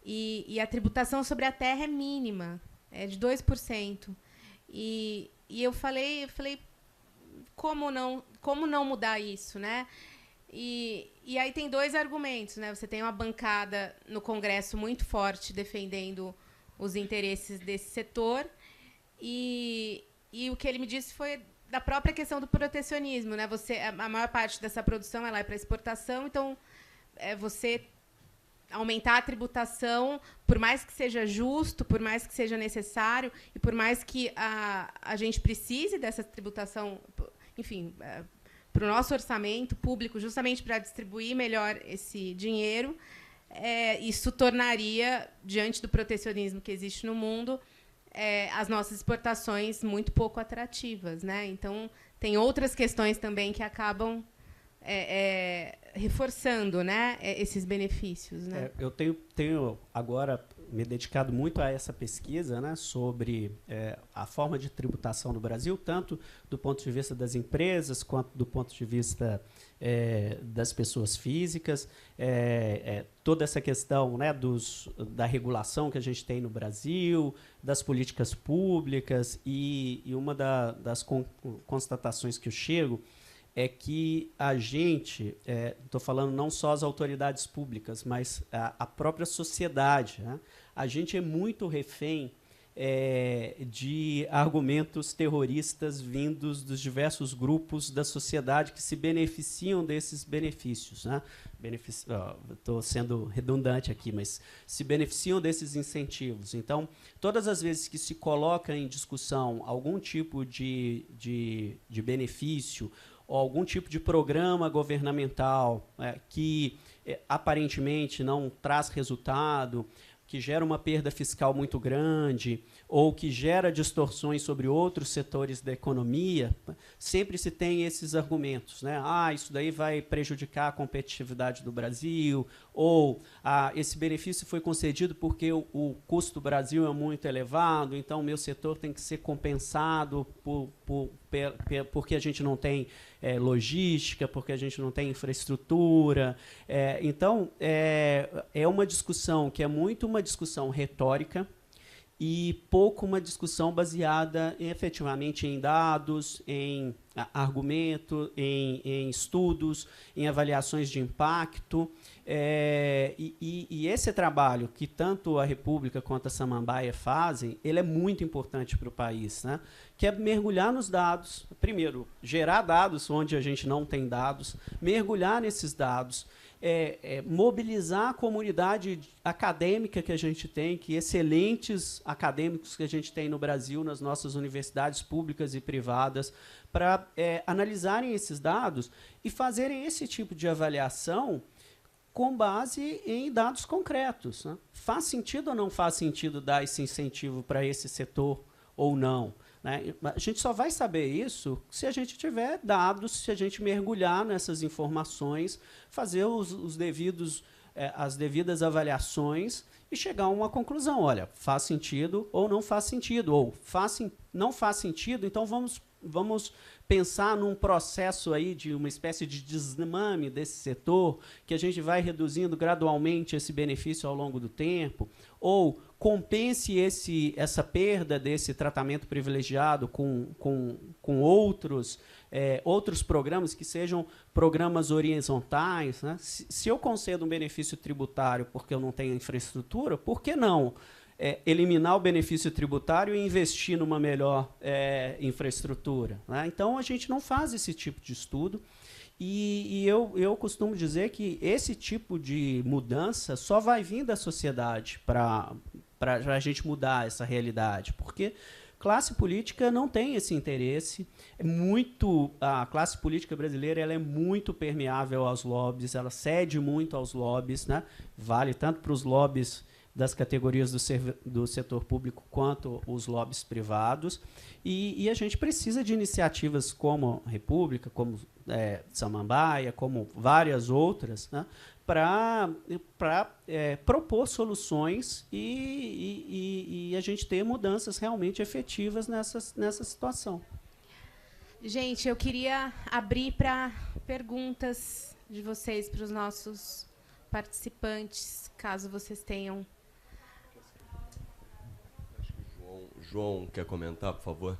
e a tributação sobre a terra é mínima, é de 2%. E eu falei, como não mudar isso, né? E aí tem dois argumentos, né? Você tem uma bancada no Congresso muito forte defendendo os interesses desse setor e o que ele me disse foi da própria questão do protecionismo, né? A maior parte dessa produção ela é para exportação, então você aumentar a tributação, por mais que seja justo, por mais que seja necessário e por mais que a gente precise dessa tributação, enfim, para o nosso orçamento público, justamente para distribuir melhor esse dinheiro, isso tornaria, diante do protecionismo que existe no mundo, as nossas exportações muito pouco atrativas, né? Então, tem outras questões também que acabam reforçando, né, esses benefícios, né? Eu tenho agora me dedicado muito a essa pesquisa, né, sobre a forma de tributação no Brasil, tanto do ponto de vista das empresas quanto do ponto de vista das pessoas físicas, toda essa questão, né, da regulação que a gente tem no Brasil, das políticas públicas e uma das constatações que eu chego é que a gente, estou falando não só as autoridades públicas, mas a própria sociedade, né? A gente é muito refém de argumentos terroristas vindos dos diversos grupos da sociedade que se beneficiam desses benefícios, né? Estou sendo redundante aqui, mas se beneficiam desses incentivos. Então, todas as vezes que se coloca em discussão algum tipo de benefício ou algum tipo de programa governamental que aparentemente não traz resultado, que gera uma perda fiscal muito grande ou que gera distorções sobre outros setores da economia, sempre se tem esses argumentos, né? Isso daí vai prejudicar a competitividade do Brasil, ou esse benefício foi concedido porque o custo do Brasil é muito elevado, então o meu setor tem que ser compensado porque a gente não tem logística, porque a gente não tem infraestrutura. Então, é uma discussão que é muito uma discussão retórica e pouco uma discussão baseada efetivamente em dados, em argumento, em estudos, em avaliações de impacto. E esse trabalho que tanto a República quanto a Samambaia fazem, ele é muito importante para o país, né? Que é mergulhar nos dados, primeiro, gerar dados onde a gente não tem dados, mergulhar nesses dados, mobilizar a comunidade acadêmica que a gente tem, que excelentes acadêmicos que a gente tem no Brasil, nas nossas universidades públicas e privadas, para analisarem esses dados e fazerem esse tipo de avaliação com base em dados concretos, né? Faz sentido ou não faz sentido dar esse incentivo para esse setor ou não? Né? A gente só vai saber isso se a gente tiver dados, se a gente mergulhar nessas informações, fazer as devidas avaliações e chegar a uma conclusão. Olha, faz sentido ou não faz sentido, ou não faz sentido, então vamos pensar num processo aí de uma espécie de desmame desse setor, que a gente vai reduzindo gradualmente esse benefício ao longo do tempo, ou compense essa perda desse tratamento privilegiado com outros programas que sejam programas horizontais, né? Se eu concedo um benefício tributário porque eu não tenho infraestrutura, por que não eliminar o benefício tributário e investir numa melhor infraestrutura, né? Então, a gente não faz esse tipo de estudo. E eu costumo dizer que esse tipo de mudança só vai vir da sociedade para a gente mudar essa realidade, porque classe política não tem esse interesse. A classe política brasileira ela é muito permeável aos lobbies, ela cede muito aos lobbies, né? Vale tanto para os lobbies das categorias do setor público quanto os lobbies privados. E a gente precisa de iniciativas como a República, como Samambaia, como várias outras, né, para propor soluções e a gente ter mudanças realmente efetivas nessa situação. Gente, eu queria abrir para perguntas de vocês, para os nossos participantes, caso vocês tenham. Acho que o João quer comentar, por favor.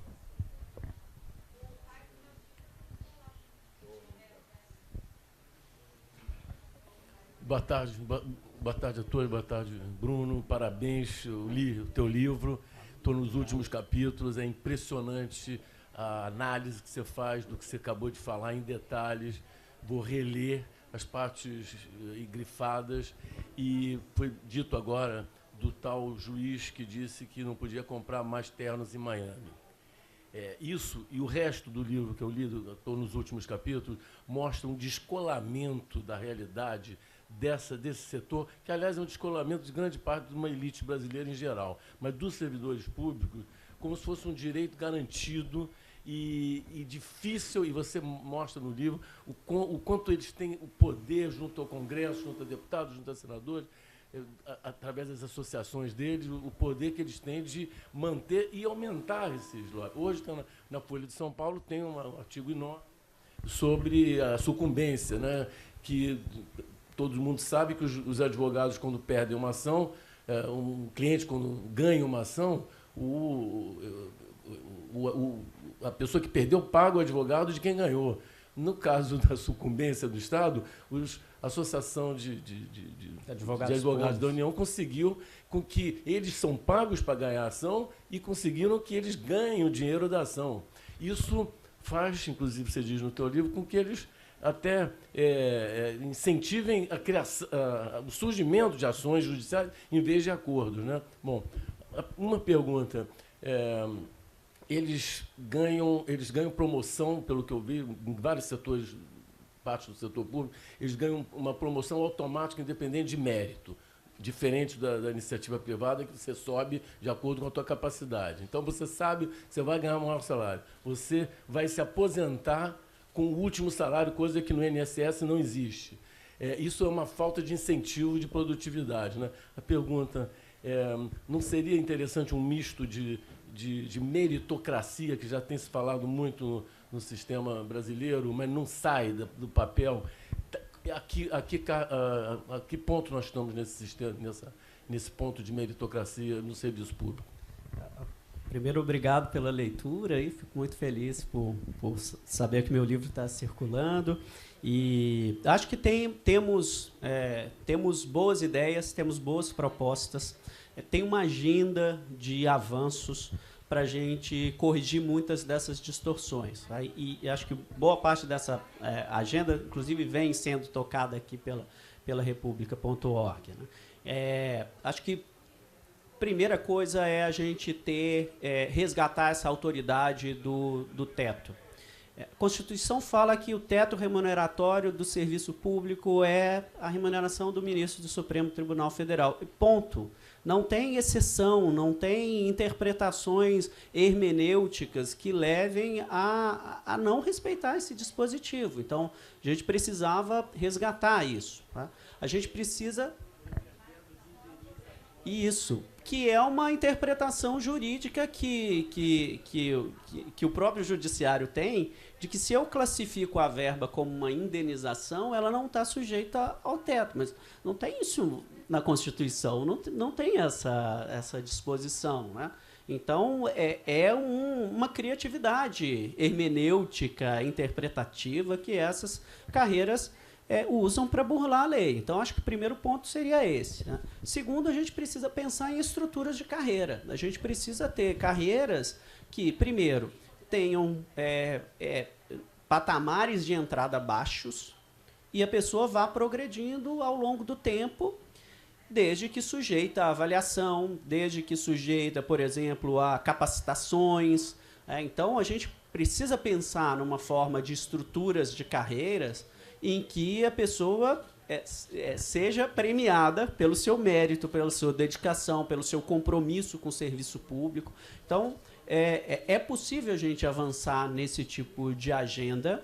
Boa tarde a todos, boa tarde, Bruno. Parabéns, eu li o teu livro, estou nos últimos capítulos, é impressionante a análise que você faz do que você acabou de falar em detalhes. Vou reler as partes grifadas, e foi dito agora do tal juiz que disse que não podia comprar mais ternos em Miami. Isso e o resto do livro que eu li, estou nos últimos capítulos, mostra um descolamento da realidade desse setor, que, aliás, é um descolamento de grande parte de uma elite brasileira em geral, mas dos servidores públicos, como se fosse um direito garantido e difícil, e você mostra no livro o quanto eles têm o poder junto ao Congresso, junto a deputados, junto a senadores, através das associações deles, o poder que eles têm de manter e aumentar esses lobbies. Hoje, na Folha de São Paulo, tem um artigo enorme sobre a sucumbência, né, que todo mundo sabe que os advogados, quando perdem uma ação, um cliente, quando ganha uma ação, a pessoa que perdeu paga o advogado de quem ganhou. No caso da sucumbência do Estado, a Associação de Advogados da União conseguiu com que eles são pagos para ganhar a ação e conseguiram que eles ganhem o dinheiro da ação. Isso faz, inclusive, você diz no teu livro, com que eles até incentivem a criação, o surgimento de ações judiciais em vez de acordos, né? Bom, uma pergunta. Eles ganham promoção, pelo que eu vi, em vários setores, parte do setor público, eles ganham uma promoção automática, independente de mérito, diferente da iniciativa privada, que você sobe de acordo com a tua capacidade. Então, você sabe que você vai ganhar um maior salário. Você vai se aposentar com o último salário, coisa que no INSS não existe. Isso é uma falta de incentivo de produtividade, né? A pergunta, não seria interessante um misto de de meritocracia, que já tem se falado muito no sistema brasileiro, mas não sai do papel. A que ponto nós estamos nesse sistema, nesse ponto de meritocracia no serviço público? Primeiro, obrigado pela leitura e fico muito feliz por saber que meu livro está circulando. E acho que temos boas ideias, temos boas propostas, tem uma agenda de avanços para a gente corrigir muitas dessas distorções. Tá? E acho que boa parte dessa agenda, inclusive, vem sendo tocada aqui pela República.org. Né? Acho que primeira coisa é a gente resgatar essa autoridade do teto. A Constituição fala que o teto remuneratório do serviço público é a remuneração do ministro do Supremo Tribunal Federal. Ponto. Não tem exceção, não tem interpretações hermenêuticas que levem a não respeitar esse dispositivo. Então, a gente precisava resgatar isso. Tá? A gente precisa... Isso, que é uma interpretação jurídica que o próprio judiciário tem, de que se eu classifico a verba como uma indenização, ela não está sujeita ao teto. Mas não tem isso na Constituição, não tem essa disposição. Né? Então, uma criatividade hermenêutica, interpretativa, que essas carreiras usam para burlar a lei. Então, acho que o primeiro ponto seria esse. Né? Segundo, a gente precisa pensar em estruturas de carreira. A gente precisa ter carreiras que, primeiro, tenham patamares de entrada baixos e a pessoa vá progredindo ao longo do tempo, desde que sujeita a avaliação, desde que sujeita, por exemplo, a capacitações. Então, a gente precisa pensar numa forma de estruturas de carreiras em que a pessoa seja premiada pelo seu mérito, pela sua dedicação, pelo seu compromisso com o serviço público. Então, é possível a gente avançar nesse tipo de agenda.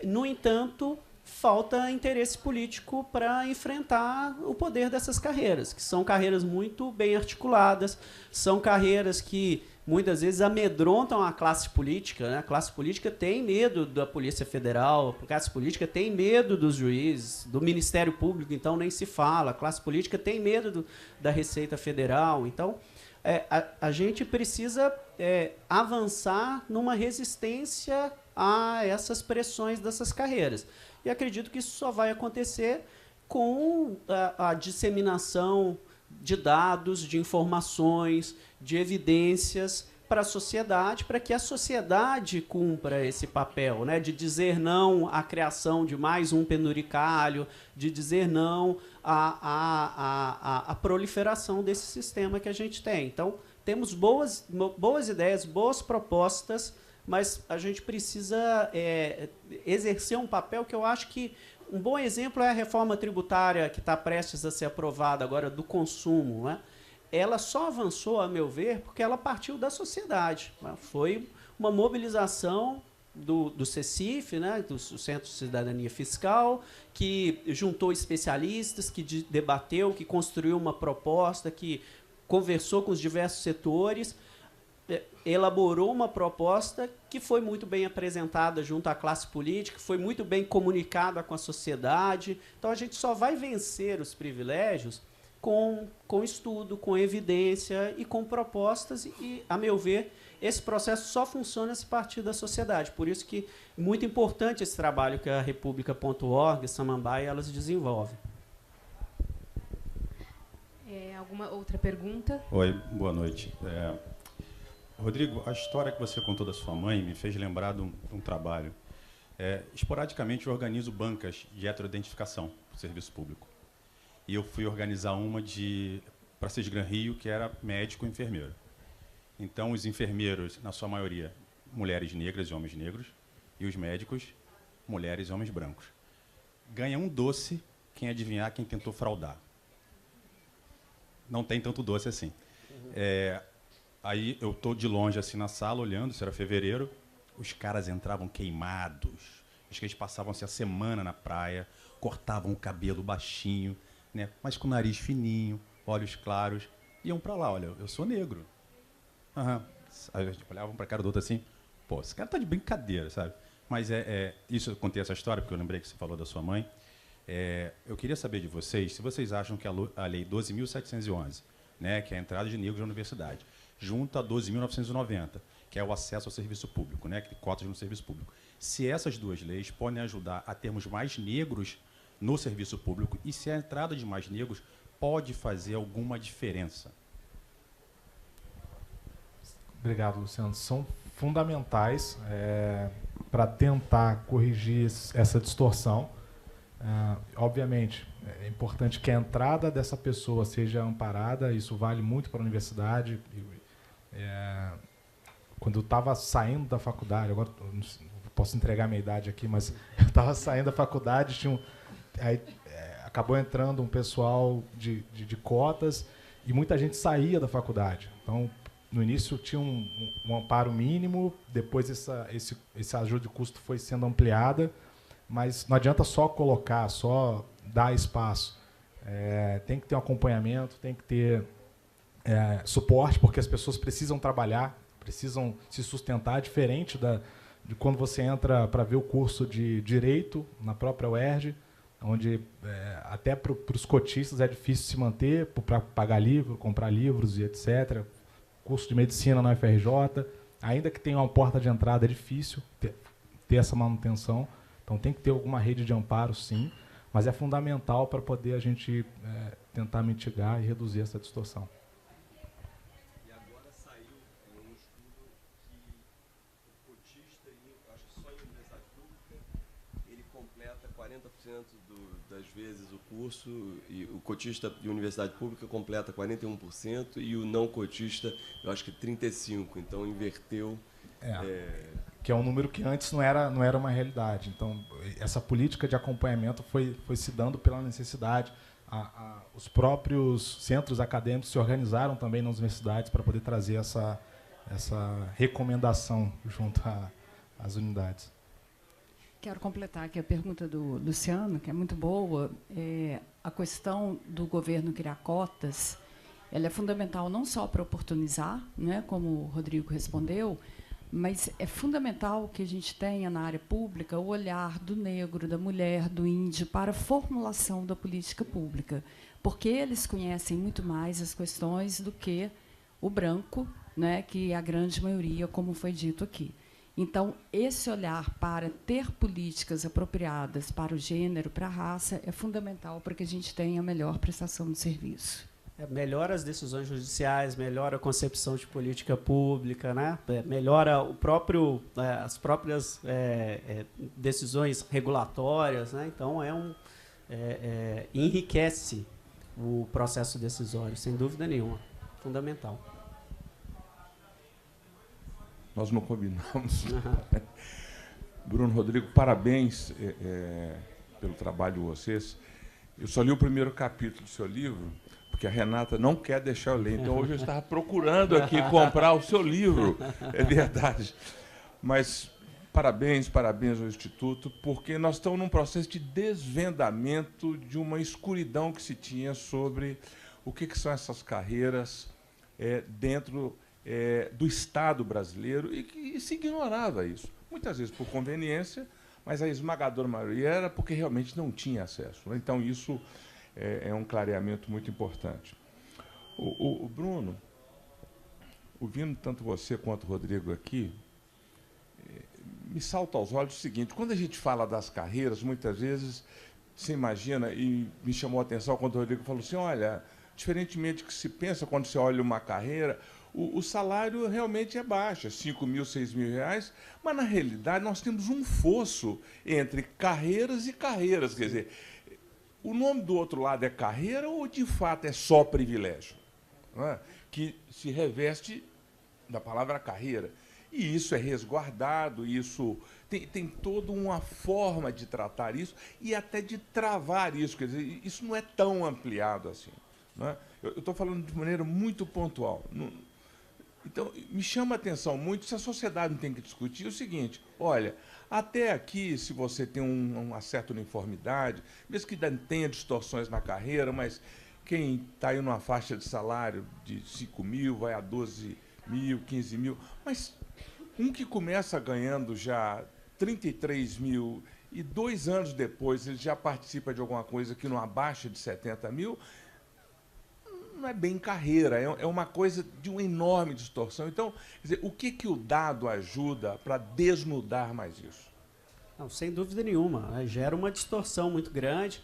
No entanto, falta interesse político para enfrentar o poder dessas carreiras, que são carreiras muito bem articuladas, são carreiras que muitas vezes amedrontam a classe política. Né? A classe política tem medo da Polícia Federal, a classe política tem medo dos juízes, do Ministério Público, então nem se fala. A classe política tem medo da Receita Federal. Então, a gente precisa avançar numa resistência a essas pressões dessas carreiras. E acredito que isso só vai acontecer com a disseminação de dados, de informações, de evidências para a sociedade, para que a sociedade cumpra esse papel, né? De dizer não à criação de mais um penduricalho, de dizer não à proliferação desse sistema que a gente tem. Então, temos boas ideias, boas propostas, mas a gente precisa exercer um papel que eu acho que um bom exemplo é a reforma tributária que está prestes a ser aprovada agora do consumo. Né? Ela só avançou, a meu ver, porque ela partiu da sociedade. Né? Foi uma mobilização do CECIF, né? Do Centro de Cidadania Fiscal, que juntou especialistas, que debateu, que construiu uma proposta, que conversou com os diversos setores, elaborou uma proposta que foi muito bem apresentada junto à classe política, foi muito bem comunicada com a sociedade. Então, a gente só vai vencer os privilégios com estudo, com evidência e com propostas. E, a meu ver, esse processo só funciona se partir da sociedade. Por isso que é muito importante esse trabalho que a República.org, Samambaia, elas desenvolvem. Alguma outra pergunta? Oi, boa noite. Rodrigo, a história que você contou da sua mãe me fez lembrar de um trabalho. Esporadicamente, eu organizo bancas de heteroidentificação para o serviço público. E eu fui organizar uma para Cisgran Rio, que era médico e enfermeiro. Então, os enfermeiros, na sua maioria, mulheres negras e homens negros, e os médicos, mulheres e homens brancos. Ganha um doce quem adivinhar quem tentou fraudar. Não tem tanto doce assim. Aí eu estou de longe assim na sala, olhando, isso era fevereiro, os caras entravam queimados, acho que eles passavam assim, a semana na praia, cortavam o cabelo baixinho, né, mas com o nariz fininho, olhos claros, iam para lá, olha, eu sou negro. A gente olhava um para a cara do outro assim, pô, esse cara tá de brincadeira, sabe? Mas isso, eu contei essa história porque eu lembrei que você falou da sua mãe. Eu queria saber de vocês se vocês acham que a Lei 12.711, né, que é a entrada de negros na universidade, junto a 12.990, que é o acesso ao serviço público, né, que tem cotas no serviço público, se essas duas leis podem ajudar a termos mais negros no serviço público e se a entrada de mais negros pode fazer alguma diferença. Obrigado, Luciano. São fundamentais para tentar corrigir essa distorção. Obviamente, é importante que a entrada dessa pessoa seja amparada, isso vale muito para a universidade. Quando eu estava saindo da faculdade, agora não posso entregar a minha idade aqui, mas eu estava saindo da faculdade, acabou entrando um pessoal de cotas e muita gente saía da faculdade. Então, no início tinha um amparo mínimo, depois esse ajuda de custo foi sendo ampliada, mas não adianta só colocar, só dar espaço. Tem que ter um acompanhamento, tem que ter suporte, porque as pessoas precisam trabalhar, precisam se sustentar, diferente de quando você entra para ver o curso de Direito na própria UERJ, onde até para os cotistas é difícil se manter, para pagar livro, comprar livros e etc. Curso de Medicina na UFRJ, ainda que tenha uma porta de entrada, é difícil ter essa manutenção. Então, tem que ter alguma rede de amparo, sim, mas é fundamental para poder a gente tentar mitigar e reduzir essa distorção. E agora saiu um estudo que o cotista, acho que só em universidade pública, ele completa 40% das vezes o curso, e o cotista de universidade pública completa 41%, e o não cotista, eu acho que 35%. Então, inverteu. Que é um número que antes não era uma realidade. Então, essa política de acompanhamento foi se dando pela necessidade. Os próprios centros acadêmicos se organizaram também nas universidades para poder trazer essa recomendação junto às unidades. Quero completar aqui a pergunta do Luciano, que é muito boa. A questão do governo criar cotas, ela é fundamental não só para oportunizar, né, como o Rodrigo respondeu, mas é fundamental que a gente tenha na área pública o olhar do negro, da mulher, do índio para a formulação da política pública, porque eles conhecem muito mais as questões do que o branco, né, que é a grande maioria, como foi dito aqui. Então, esse olhar para ter políticas apropriadas para o gênero, para a raça, é fundamental para que a gente tenha a melhor prestação de serviço. Melhora as decisões judiciais, melhora a concepção de política pública, né? Melhora as próprias decisões regulatórias, né? Então, enriquece o processo decisório, sem dúvida nenhuma. Fundamental. Nós não combinamos. Bruno, Rodrigo, parabéns pelo trabalho de vocês. Eu só li o primeiro capítulo do seu livro, porque a Renata não quer deixar eu ler. Então, hoje eu estava procurando aqui comprar o seu livro. É verdade. Mas parabéns ao Instituto, porque nós estamos num processo de desvendamento de uma escuridão que se tinha sobre o que são essas carreiras dentro do Estado brasileiro e que se ignorava isso. Muitas vezes por conveniência, mas a esmagadora maioria era porque realmente não tinha acesso. Então, isso é um clareamento muito importante. O Bruno, ouvindo tanto você quanto o Rodrigo aqui, me salta aos olhos o seguinte: quando a gente fala das carreiras, muitas vezes você imagina, e me chamou a atenção quando o Rodrigo falou assim, olha, diferentemente do que se pensa quando você olha uma carreira, o salário realmente é baixo, 5 mil, 6 mil reais, mas, na realidade, nós temos um fosso entre carreiras e carreiras. Quer dizer, o nome do outro lado é carreira ou, de fato, é só privilégio? Não é? Que se reveste da palavra carreira. E isso é resguardado, isso tem toda uma forma de tratar isso e até de travar isso. Quer dizer, isso não é tão ampliado assim. Não é? Eu estou falando de maneira muito pontual. Então, me chama a atenção muito se a sociedade não tem que discutir o seguinte: olha, até aqui, se você tem uma certa uniformidade, mesmo que tenha distorções na carreira, mas quem está aí numa faixa de salário de 5 mil vai a 12 mil, 15 mil, mas um que começa ganhando já 33 mil e 2 anos depois ele já participa de alguma coisa que não abaixa de 70 mil, não é bem carreira, é uma coisa de uma enorme distorção. Então, quer dizer, o que o dado ajuda para desnudar mais isso? Não, sem dúvida nenhuma, né? Gera uma distorção muito grande.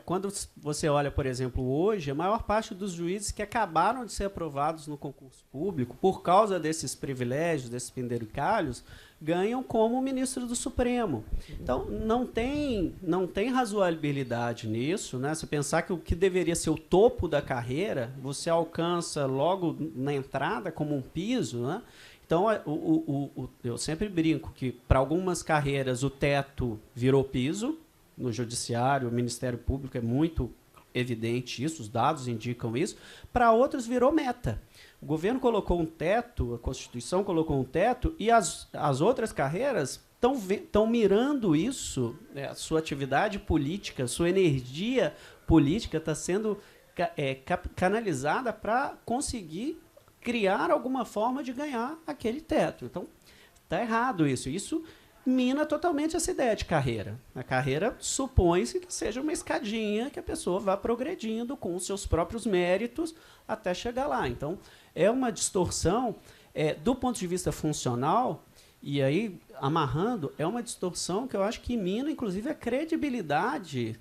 Quando você olha, por exemplo, hoje, a maior parte dos juízes que acabaram de ser aprovados no concurso público, por causa desses privilégios, desses penduricalhos, ganham como ministro do Supremo. Então, não tem razoabilidade nisso, né? Se pensar que o que deveria ser o topo da carreira, você alcança logo na entrada como um piso, né? Então, eu sempre brinco que, para algumas carreiras, o teto virou piso. No Judiciário, o Ministério Público é muito evidente isso, os dados indicam isso. Para outros, virou meta. O governo colocou um teto, a Constituição colocou um teto, e as outras carreiras estão mirando isso, a sua atividade política, sua energia política está sendo canalizada para conseguir criar alguma forma de ganhar aquele teto. Então, está errado isso. Isso mina totalmente essa ideia de carreira. A carreira supõe-se que seja uma escadinha que a pessoa vá progredindo com os seus próprios méritos até chegar lá. Então, é uma distorção do ponto de vista funcional, e aí, amarrando, é uma distorção que eu acho que mina, inclusive, a credibilidade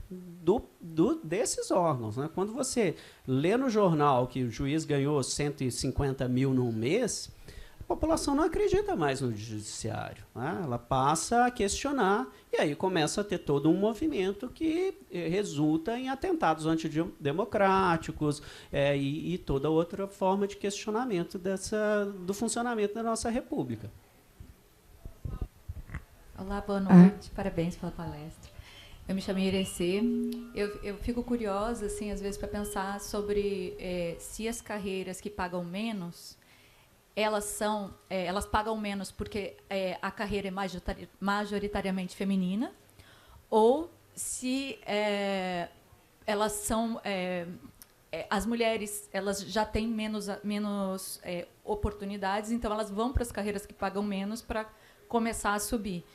desses órgãos, né? Quando você lê no jornal que o juiz ganhou 150 mil num mês, a população não acredita mais no judiciário, né? Ela passa a questionar e aí começa a ter todo um movimento que resulta em atentados antidemocráticos e toda outra forma de questionamento do funcionamento da nossa República. Olá, boa noite. Parabéns pela palestra. Eu me chamo Irecê. Eu fico curiosa, assim, às vezes, para pensar sobre se as carreiras que pagam menos, elas pagam menos porque a carreira é majoritariamente feminina, ou se elas são as mulheres, elas já têm menos oportunidades, então elas vão para as carreiras que pagam menos para começar a subir.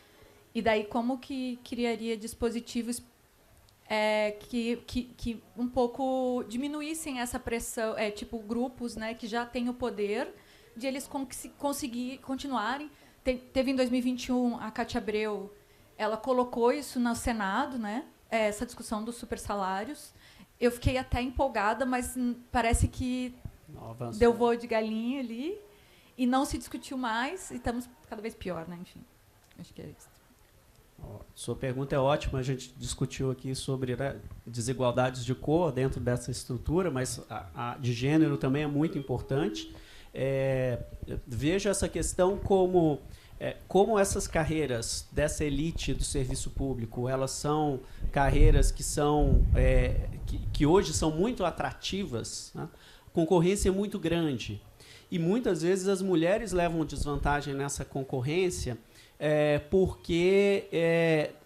E daí como que criaria dispositivos que um pouco diminuíssem essa pressão, tipo grupos, né, que já têm o poder de eles conseguir continuarem. Teve em 2021 a Cátia Abreu, ela colocou isso no Senado, né, essa discussão dos supersalários. Eu fiquei até empolgada, mas parece que deu voo de galinha ali e não se discutiu mais e estamos cada vez pior, né? Enfim, acho que é isso. Sua pergunta é ótima. A gente discutiu aqui sobre, né, desigualdades de cor dentro dessa estrutura, mas a de gênero também é muito importante. Vejo essa questão como essas carreiras dessa elite do serviço público, elas são carreiras que hoje são muito atrativas, né? Concorrência é muito grande. E muitas vezes as mulheres levam desvantagem nessa concorrência porque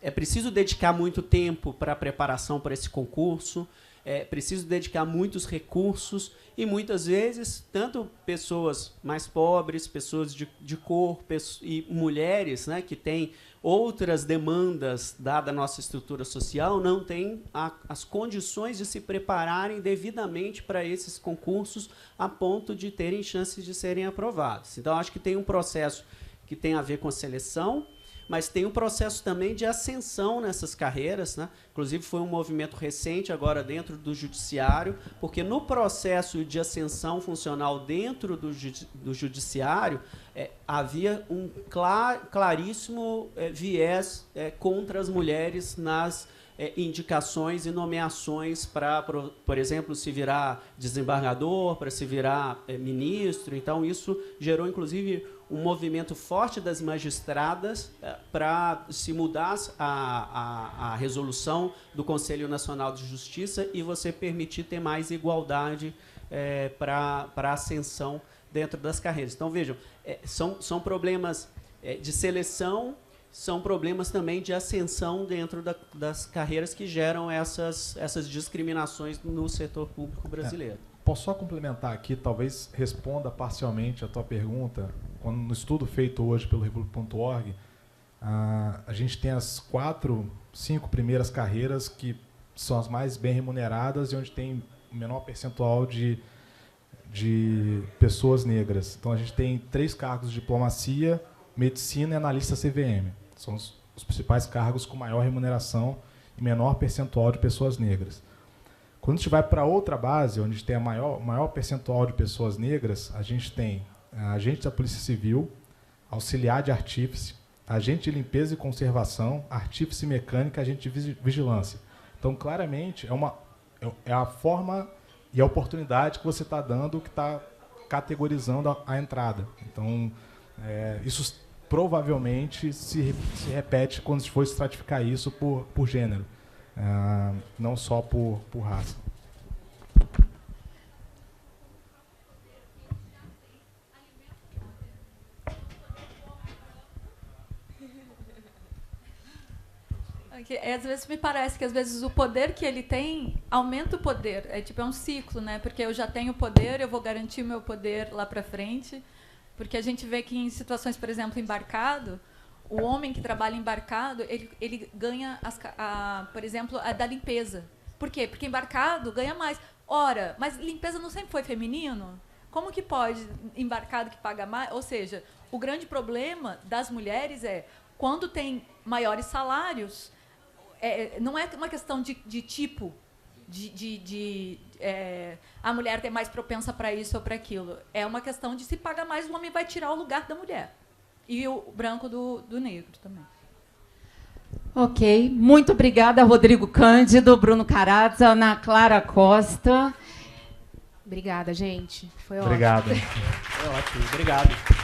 é preciso dedicar muito tempo para a preparação para esse concurso, é preciso dedicar muitos recursos e, muitas vezes, tanto pessoas mais pobres, pessoas de cor e mulheres, né, que têm outras demandas, dada a nossa estrutura social, não têm as condições de se prepararem devidamente para esses concursos a ponto de terem chances de serem aprovados. Então, acho que tem um processo que tem a ver com a seleção, mas tem um processo também de ascensão nessas carreiras, né? Inclusive, foi um movimento recente agora dentro do judiciário, porque no processo de ascensão funcional dentro do judiciário, havia um claríssimo viés contra as mulheres nas indicações e nomeações para, por exemplo, se virar desembargador, para se virar ministro. Então, isso gerou, inclusive, um movimento forte das magistradas para se mudar a resolução do Conselho Nacional de Justiça e você permitir ter mais igualdade para a ascensão dentro das carreiras. Então, vejam, são problemas de seleção, são problemas também de ascensão dentro das carreiras que geram essas discriminações no setor público brasileiro. posso só complementar aqui, talvez responda parcialmente a tua pergunta. Quando no estudo feito hoje pelo Republic.org, a gente tem as 4, 5 primeiras carreiras que são as mais bem remuneradas e onde tem o menor percentual de pessoas negras. Então, a gente tem 3 cargos de diplomacia, medicina e analista CVM. São os principais cargos com maior remuneração e menor percentual de pessoas negras. Quando a gente vai para outra base, onde tem a maior percentual de pessoas negras, a gente tem agente da Polícia Civil, auxiliar de artífice, agente de limpeza e conservação, artífice mecânica, agente de vigilância. Então, claramente, é a forma e a oportunidade que você está dando que está categorizando a entrada. Então, isso provavelmente se repete quando se for estratificar isso por gênero, não só por raça. Às vezes me parece que às vezes o poder que ele tem aumenta o poder. É um ciclo, né? Porque eu já tenho poder, eu vou garantir o meu poder lá para frente. Porque a gente vê que em situações, por exemplo, embarcado, o homem que trabalha embarcado, ele ganha, por exemplo, a da limpeza. Por quê? Porque embarcado ganha mais. Ora, mas limpeza não sempre foi feminino? Como que pode embarcado que paga mais? Ou seja, o grande problema das mulheres é quando tem maiores salários, não é uma questão de tipo, a mulher ter mais propensa para isso ou para aquilo. É uma questão de se paga mais, o homem vai tirar o lugar da mulher. E o branco do negro também. Ok. Muito obrigada, Rodrigo Cândido, Bruno Carazza, Ana Clara Costa. Obrigada, gente. Foi ótimo. Obrigado. Foi ótimo. Obrigado.